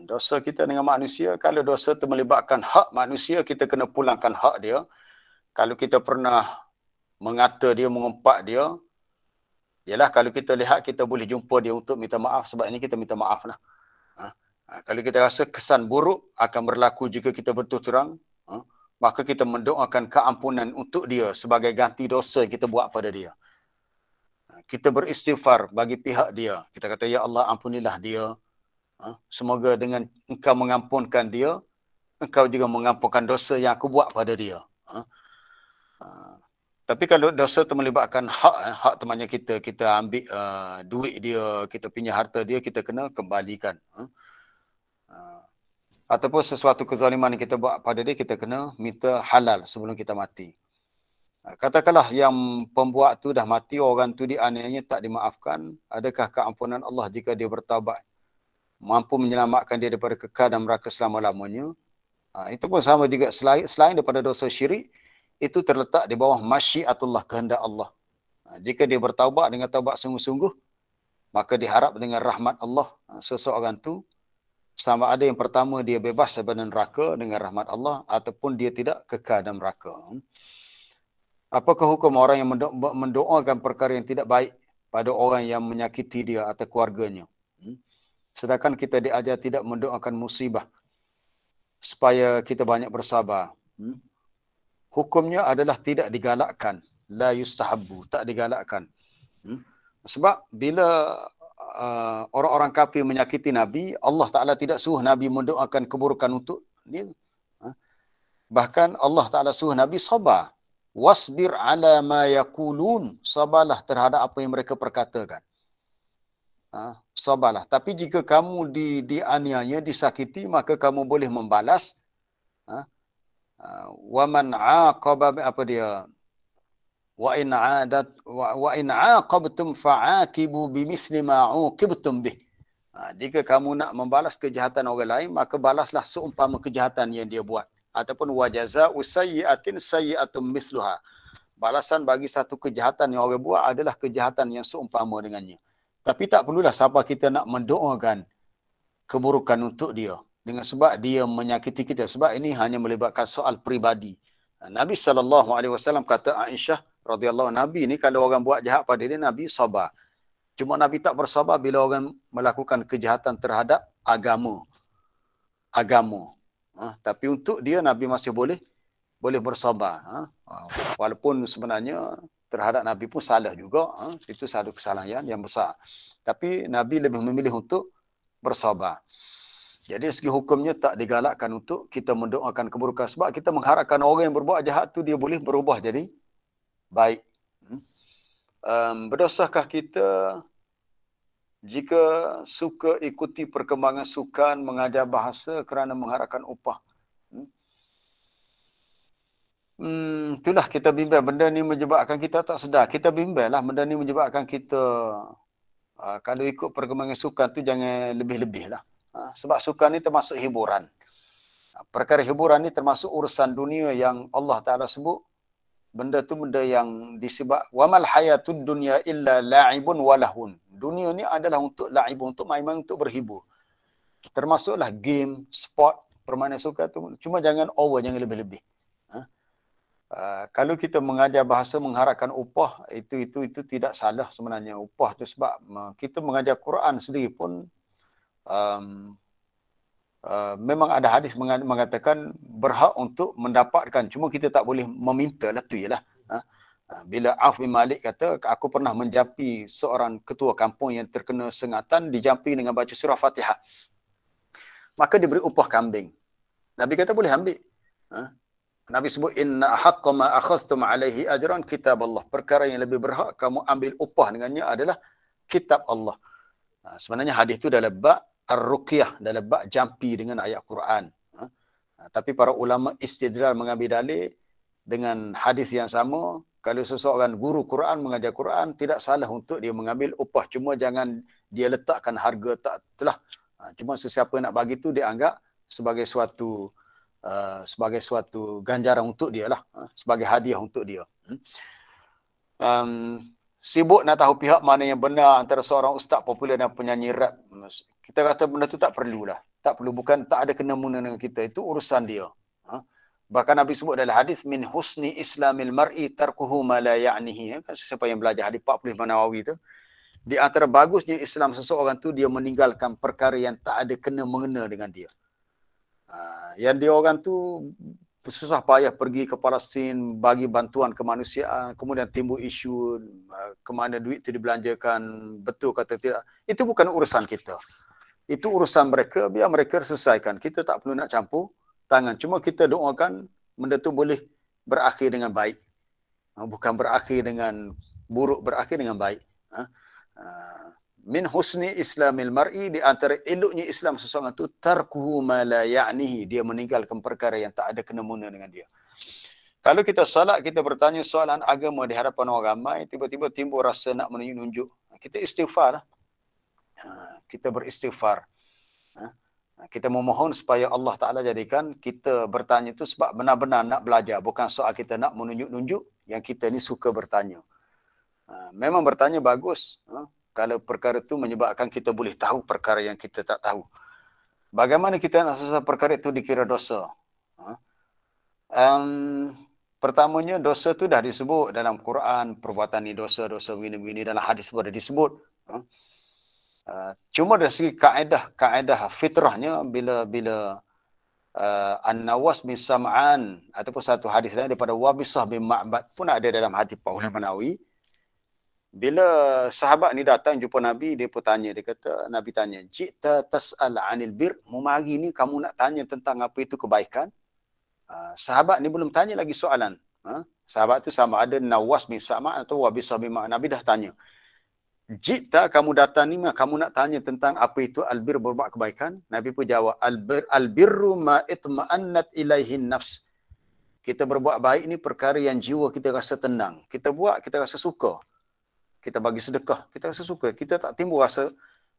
Dosa kita dengan manusia, kalau dosa itu melibatkan hak manusia, kita kena pulangkan hak dia. Kalau kita pernah mengata dia, mengumpat dia, ialah kalau kita lihat kita boleh jumpa dia untuk minta maaf, sebab ini kita minta maaf lah. Kalau kita rasa kesan buruk akan berlaku jika kita berterus terang, maka kita mendoakan keampunan untuk dia sebagai ganti dosa yang kita buat pada dia. Kita beristighfar bagi pihak dia. Kita kata, ya Allah, ampunilah dia. Semoga dengan engkau mengampunkan dia, engkau juga mengampunkan dosa yang aku buat pada dia. Tapi kalau dosa itu melibatkan hak temannya kita ambil duit dia, kita pinjam harta dia, kita kena kembalikan. Ataupun sesuatu kezaliman yang kita buat pada dia, kita kena minta halal sebelum kita mati. Katakanlah yang pembuat tu dah mati, orang tu dianiaya tak dimaafkan, adakah keampunan Allah jika dia bertaubat, mampu menyelamatkan dia daripada kekal dan neraka selama-lamanya? Itu pun sama juga, selain daripada dosa syirik, itu terletak di bawah masyiatullah, kehendak Allah. Jika dia bertaubat dengan taubat sungguh-sungguh, maka diharap dengan rahmat Allah, seseorang tu sama ada yang pertama dia bebas daripada neraka dengan rahmat Allah, ataupun dia tidak kekal dalam neraka. Apakah hukum orang yang mendoakan perkara yang tidak baik pada orang yang menyakiti dia atau keluarganya? Sedangkan kita diajar tidak mendoakan musibah supaya kita banyak bersabar. Hukumnya adalah tidak digalakkan. La yustahabbu, tak digalakkan. Sebab bila orang-orang kafir menyakiti Nabi, Allah Ta'ala tidak suruh Nabi mendoakan keburukan untuk dia. Bahkan Allah Ta'ala suruh Nabi sabar. Wasbir ala ma yakulun. Sabarlah terhadap apa yang mereka perkatakan. Sabarlah. Tapi jika kamu dianiaya, disakiti, maka kamu boleh membalas. Wa man aqaba, apa dia? Wa in aqabtum fa'aqibu bimisli ma uqibtum bih. Jika kamu nak membalas kejahatan orang lain, maka balaslah seumpama kejahatan yang dia buat. Ataupun wa jazaa'u sayyi'atin sayyi'atum misluha. Balasan bagi satu kejahatan yang orang buat adalah kejahatan yang seumpama dengannya. Tapi tak perlulah siapa kita nak mendoakan keburukan untuk dia dengan sebab dia menyakiti kita, sebab ini hanya melibatkan soal peribadi. Nabi SAW kata Aisyah radhiyallahu, Nabi ni kalau orang buat jahat pada dia, Nabi sabar. Cuma Nabi tak bersabar bila orang melakukan kejahatan terhadap agama. Tapi untuk dia Nabi masih boleh bersabar. Walaupun sebenarnya terhadap Nabi pun salah juga. Itu satu kesalahan yang besar. Tapi Nabi lebih memilih untuk bersabar. Jadi segi hukumnya tak digalakkan untuk kita mendoakan keburukan. Sebab kita mengharapkan orang yang berbuat jahat tu dia boleh berubah jadi baik. Berdosakah kita jika suka ikuti perkembangan sukan, mengajar bahasa kerana mengharapkan upah? Itulah kita bimbang. Benda ni menyebabkan kita tak sedar. Kita bimbanglah benda ni menyebabkan kita kalau ikut perkembangan sukan tu jangan lebih-lebih lah. Sebab sukan ni termasuk hiburan. Perkara hiburan ni termasuk urusan dunia yang Allah Ta'ala sebut. Benda tu benda yang disebab wamal hayatud dunya illa la'ibun walahun. Dunia ni adalah untuk la'ibun, untuk main-main, untuk berhibur. Termasuklah game, sport, permainan sukan tu. Cuma jangan over, jangan lebih-lebih. Kalau kita mengajar bahasa mengharapkan upah, itu tidak salah sebenarnya. Upah tu sebab kita mengajar Quran sendiri pun memang ada hadis mengatakan berhak untuk mendapatkan. Cuma kita tak boleh meminta lah, tu ialah. Bila Auf bin Malik kata, aku pernah menjampi seorang ketua kampung yang terkena sengatan, dijampi dengan baca surah Fatihah. Maka diberi upah kambing. Nabi kata boleh ambil. Nabi sebut inna haqqa ma akhadhtum alaihi ajran kitab Allah. Perkara yang lebih berhak kamu ambil upah dengannya adalah kitab Allah. Sebenarnya hadis itu dalam bab ar-ruqyah, dalam bab jampi dengan ayat Quran. Tapi para ulama istidlal mengambil dalil dengan hadis yang sama. Kalau seseorang guru Quran mengajar Quran, tidak salah untuk dia mengambil upah. Cuma jangan dia letakkan harga tak telah. Cuma sesiapa nak bagi tu dia anggap sebagai suatu ganjaran untuk dia lah, sebagai hadiah untuk dia. Sibuk nak tahu pihak mana yang benar antara seorang ustaz popular dan penyanyi rap. Kita kata benda tu tak perlulah. Tak perlu, bukan tak ada kena-mengena dengan kita. Itu urusan dia. Bahkan Nabi sebut dalam hadis, min husni islamil mar'i tarkuhu ma la ya'nihi. Siapa yang belajar hadis 40 Nawawi tu, di antara bagusnya Islam seseorang tu dia meninggalkan perkara yang tak ada kena-mengena dengan dia. Yang dia orang tu susah payah pergi ke Palestin bagi bantuan kemanusiaan, kemudian timbul isu ke mana duit itu dibelanjakan, betul kata tidak. Itu bukan urusan kita. Itu urusan mereka, biar mereka selesaikan. Kita tak perlu nak campur tangan. Cuma kita doakan benda tu boleh berakhir dengan baik. Bukan berakhir dengan buruk, berakhir dengan baik. Min husni islamil mar'i, di antara eloknya Islam seseorang itu tarkuhu ma la ya'nihi, dia meninggalkan perkara yang tak ada kena-mengena dengan dia. Kalau kita salat, kita bertanya soalan agama di hadapan orang ramai, tiba-tiba timbul rasa nak menunjuk, kita istighfar lah. Kita beristighfar. Kita memohon supaya Allah Ta'ala jadikan kita bertanya itu sebab benar-benar nak belajar, bukan soal kita nak menunjuk-nunjuk, yang kita ni suka bertanya. Memang bertanya bagus. Kalau perkara itu menyebabkan kita boleh tahu perkara yang kita tak tahu. Bagaimana kita nak selesai perkara itu dikira dosa? Pertamanya, dosa itu dah disebut dalam Quran, perbuatan ni dosa, dosa begini-begini, dalam hadis pun dah disebut. Cuma dari segi kaedah fitrahnya, bila An-Nawas bin Sam'an ataupun satu hadis lain daripada Wabisah bin Ma'bad pun ada dalam hadis Pak Ulama Nawawi. Bila sahabat ni datang jumpa Nabi, dia pun tanya, dia kata, Nabi tanya, "Jita tas'al 'anil bir?" Hari ni kamu nak tanya tentang apa itu kebaikan? Sahabat ni belum tanya lagi soalan. Sahabat tu sama ada Nawas bin Sam'an atau Wabisah bin Ma'bad. Nabi dah tanya. "Jita, kamu datang ni, kamu nak tanya tentang apa itu albir, berbuat kebaikan?" Nabi pun jawab, "Albirru ma itma'annat ilaihin nafs." Kita berbuat baik ni perkara yang jiwa kita rasa tenang. Kita buat, kita rasa suka. Kita bagi sedekah, kita rasa suka. Kita tak timbul rasa,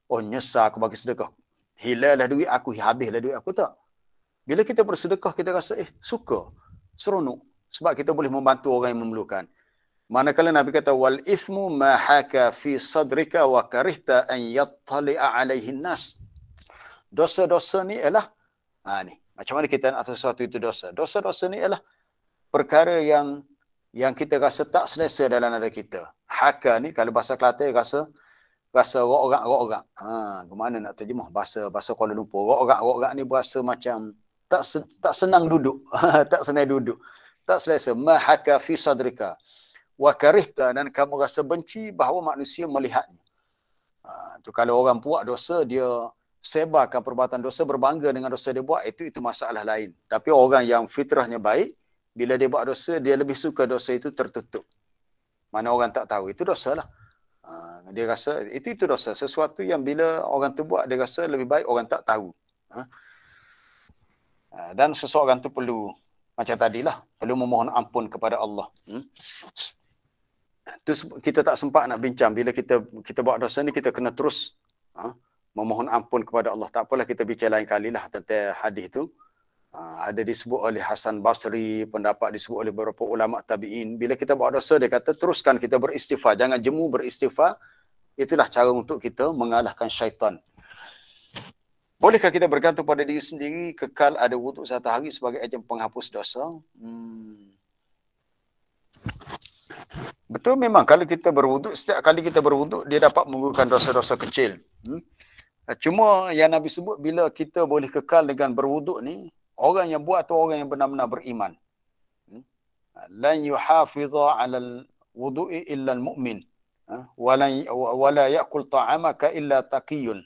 oh nyesal aku bagi sedekah, hilallah duit aku, habislah duit aku, tak. Bila kita bersedekah, kita rasa suka, seronok. Sebab kita boleh membantu orang yang memerlukan. Manakala Nabi kata, wal ithmu ma haka fi sadrika wa karihta an yattali'a alaihi nas. Dosa-dosa ni ialah, macam mana kita nak tahu sesuatu itu dosa? Dosa-dosa ni ialah perkara yang kita rasa tak selesa dalam nada kita. Haka ni kalau bahasa Kelantan rasa rok-rak. Kemana nak terjemah bahasa Kuala Lumpur? Rok-rak ni berasa macam tak senang duduk. Tak senang duduk. Tak selesa. Ma haka fi sadrika wa karihta, dan kamu rasa benci bahawa manusia melihatnya. Tu kalau orang buat dosa, dia sebarkan perbuatan dosa, berbangga dengan dosa dia buat, itu masalah lain. Tapi orang yang fitrahnya baik, bila dia buat dosa, dia lebih suka dosa itu tertutup. Mana orang tak tahu, itu dosa lah. Dia rasa itu dosa. Sesuatu yang bila orang tu buat, dia rasa lebih baik orang tak tahu. Dan seseorang tu perlu, macam tadilah, perlu memohon ampun kepada Allah. Tu kita tak sempat nak bincang. Bila kita buat dosa ni, kita kena terus memohon ampun kepada Allah. Tak apalah, kita bincang lain kali lah tentang hadis tu. Ada disebut oleh Hasan Basri, pendapat disebut oleh beberapa ulama tabi'in. Bila kita buat dosa, dia kata teruskan kita beristighfar. Jangan jemu beristighfar. Itulah cara untuk kita mengalahkan syaitan. Bolehkah kita bergantung pada diri sendiri, kekal ada wuduk satu hari sebagai agen penghapus dosa? Betul, memang kalau kita berwuduk, setiap kali kita berwuduk, dia dapat menggugurkan dosa-dosa kecil. Cuma yang Nabi sebut, bila kita boleh kekal dengan berwuduk ni, orang yang buat atau orang yang benar-benar beriman. Lan yuhafiza 'alal wudu'i illa al-mu'min. Wala ya'kul ta'amaka illa taqiyun.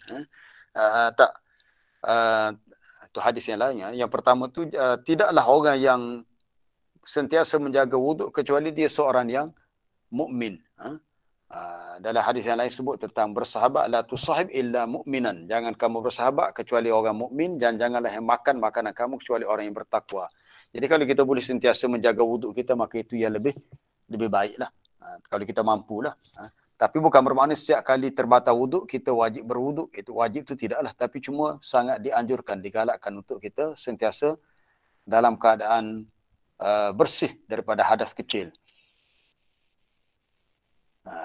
Itu hadis yang lain. Yang pertama tu, tidaklah orang yang sentiasa menjaga wuduk kecuali dia seorang yang mukmin. Dalam hadis yang lain sebut tentang bersahabat, la tusahib illa mu'minan. Jangan kamu bersahabat kecuali orang mukmin, dan janganlah yang makan makanan kamu kecuali orang yang bertakwa. Jadi kalau kita boleh sentiasa menjaga wuduk kita, maka itu yang lebih baiklah. Kalau kita mampulah. Tapi bukan bermakna setiap kali terbatal wuduk kita wajib berwuduk. Itu wajib itu tidaklah, tapi cuma sangat dianjurkan, digalakkan untuk kita sentiasa dalam keadaan bersih daripada hadas kecil.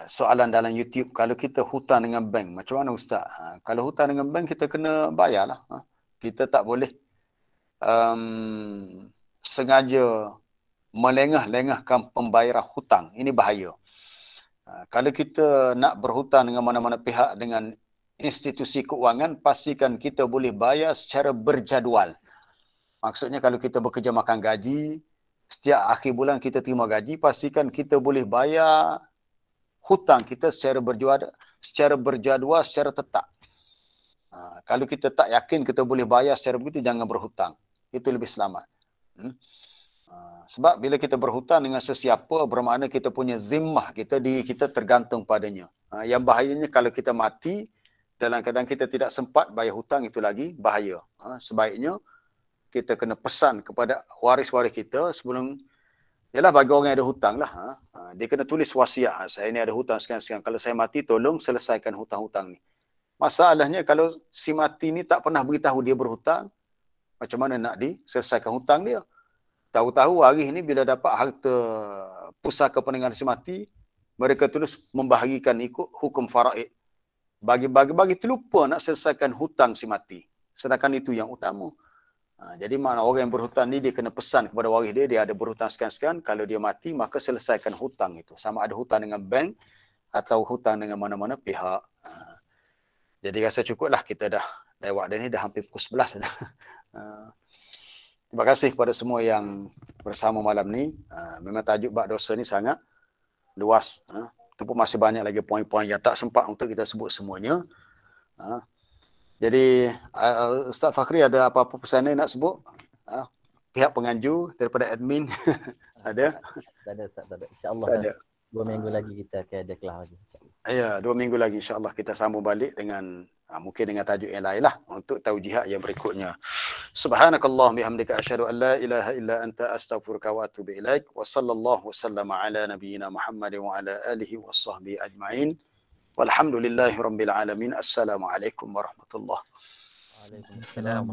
Soalan dalam YouTube, kalau kita hutang dengan bank, macam mana Ustaz? Kalau hutang dengan bank, kita kena bayarlah. Kita tak boleh sengaja melengah-lengahkan pembayaran hutang. Ini bahaya. Kalau kita nak berhutang dengan mana-mana pihak, dengan institusi keuangan, pastikan kita boleh bayar secara berjadual. Maksudnya kalau kita bekerja makan gaji, setiap akhir bulan kita terima gaji, pastikan kita boleh bayar hutang kita secara berjadual, secara tetap. Kalau kita tak yakin kita boleh bayar secara begitu, jangan berhutang. Itu lebih selamat. Sebab bila kita berhutang dengan sesiapa, bermakna kita punya zimmah, diri kita tergantung padanya. Yang bahayanya kalau kita mati dalam keadaan kita tidak sempat bayar hutang, itu lagi bahaya. Sebaiknya kita kena pesan kepada waris-waris kita sebelum, yalah bagi orang yang ada hutang lah. Dia kena tulis wasiat. Saya ni ada hutang sekian-sekian. Kalau saya mati, tolong selesaikan hutang-hutang ni. Masalahnya kalau si mati ni tak pernah beritahu dia berhutang, macam mana nak diselesaikan hutang dia? Tahu-tahu hari ni bila dapat harta pusaka peninggalan si mati, mereka terus membahagikan ikut hukum faraid. Bagi terlupa nak selesaikan hutang si mati. Sedangkan itu yang utama. Jadi mana orang yang berhutang ni, dia kena pesan kepada waris dia, dia ada berhutang sekian-sekian, kalau dia mati maka selesaikan hutang itu. Sama ada hutang dengan bank atau hutang dengan mana-mana pihak. Jadi rasa cukuplah, kita dah lewat dah ni, dah hampir pukul 11 dah. Terima kasih kepada semua yang bersama malam ni. Memang tajuk bab dosa ni sangat luas. Itu pun masih banyak lagi poin-poin yang tak sempat untuk kita sebut semuanya. Jadi Ustaz Fakhri ada apa-apa pesanan nak sebut? Pihak penganjur daripada admin ada? Tak ada Ustaz, tak ada. InsyaAllah ada. 2 minggu lagi kita akan ada kelas lagi. Ya, 2 minggu lagi insyaAllah kita sambung balik dengan mungkin dengan tajuk yang lain lah untuk taujihat yang berikutnya. Subhanakallah bihamdika asyhadu an la ilaha illa anta astaghfiruka wa atubu ilaik. Wa sallallahu wasallama ala nabiyyina Muhammad wa ala alihi washabbihi ajma'in. Walhamdulillahi rabbil alamin. Assalamualaikum warahmatullahi Waalaikumsalam.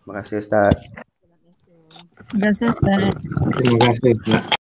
Terima kasih Ustaz. Terima kasih Ustaz. Terima kasih Ustaz.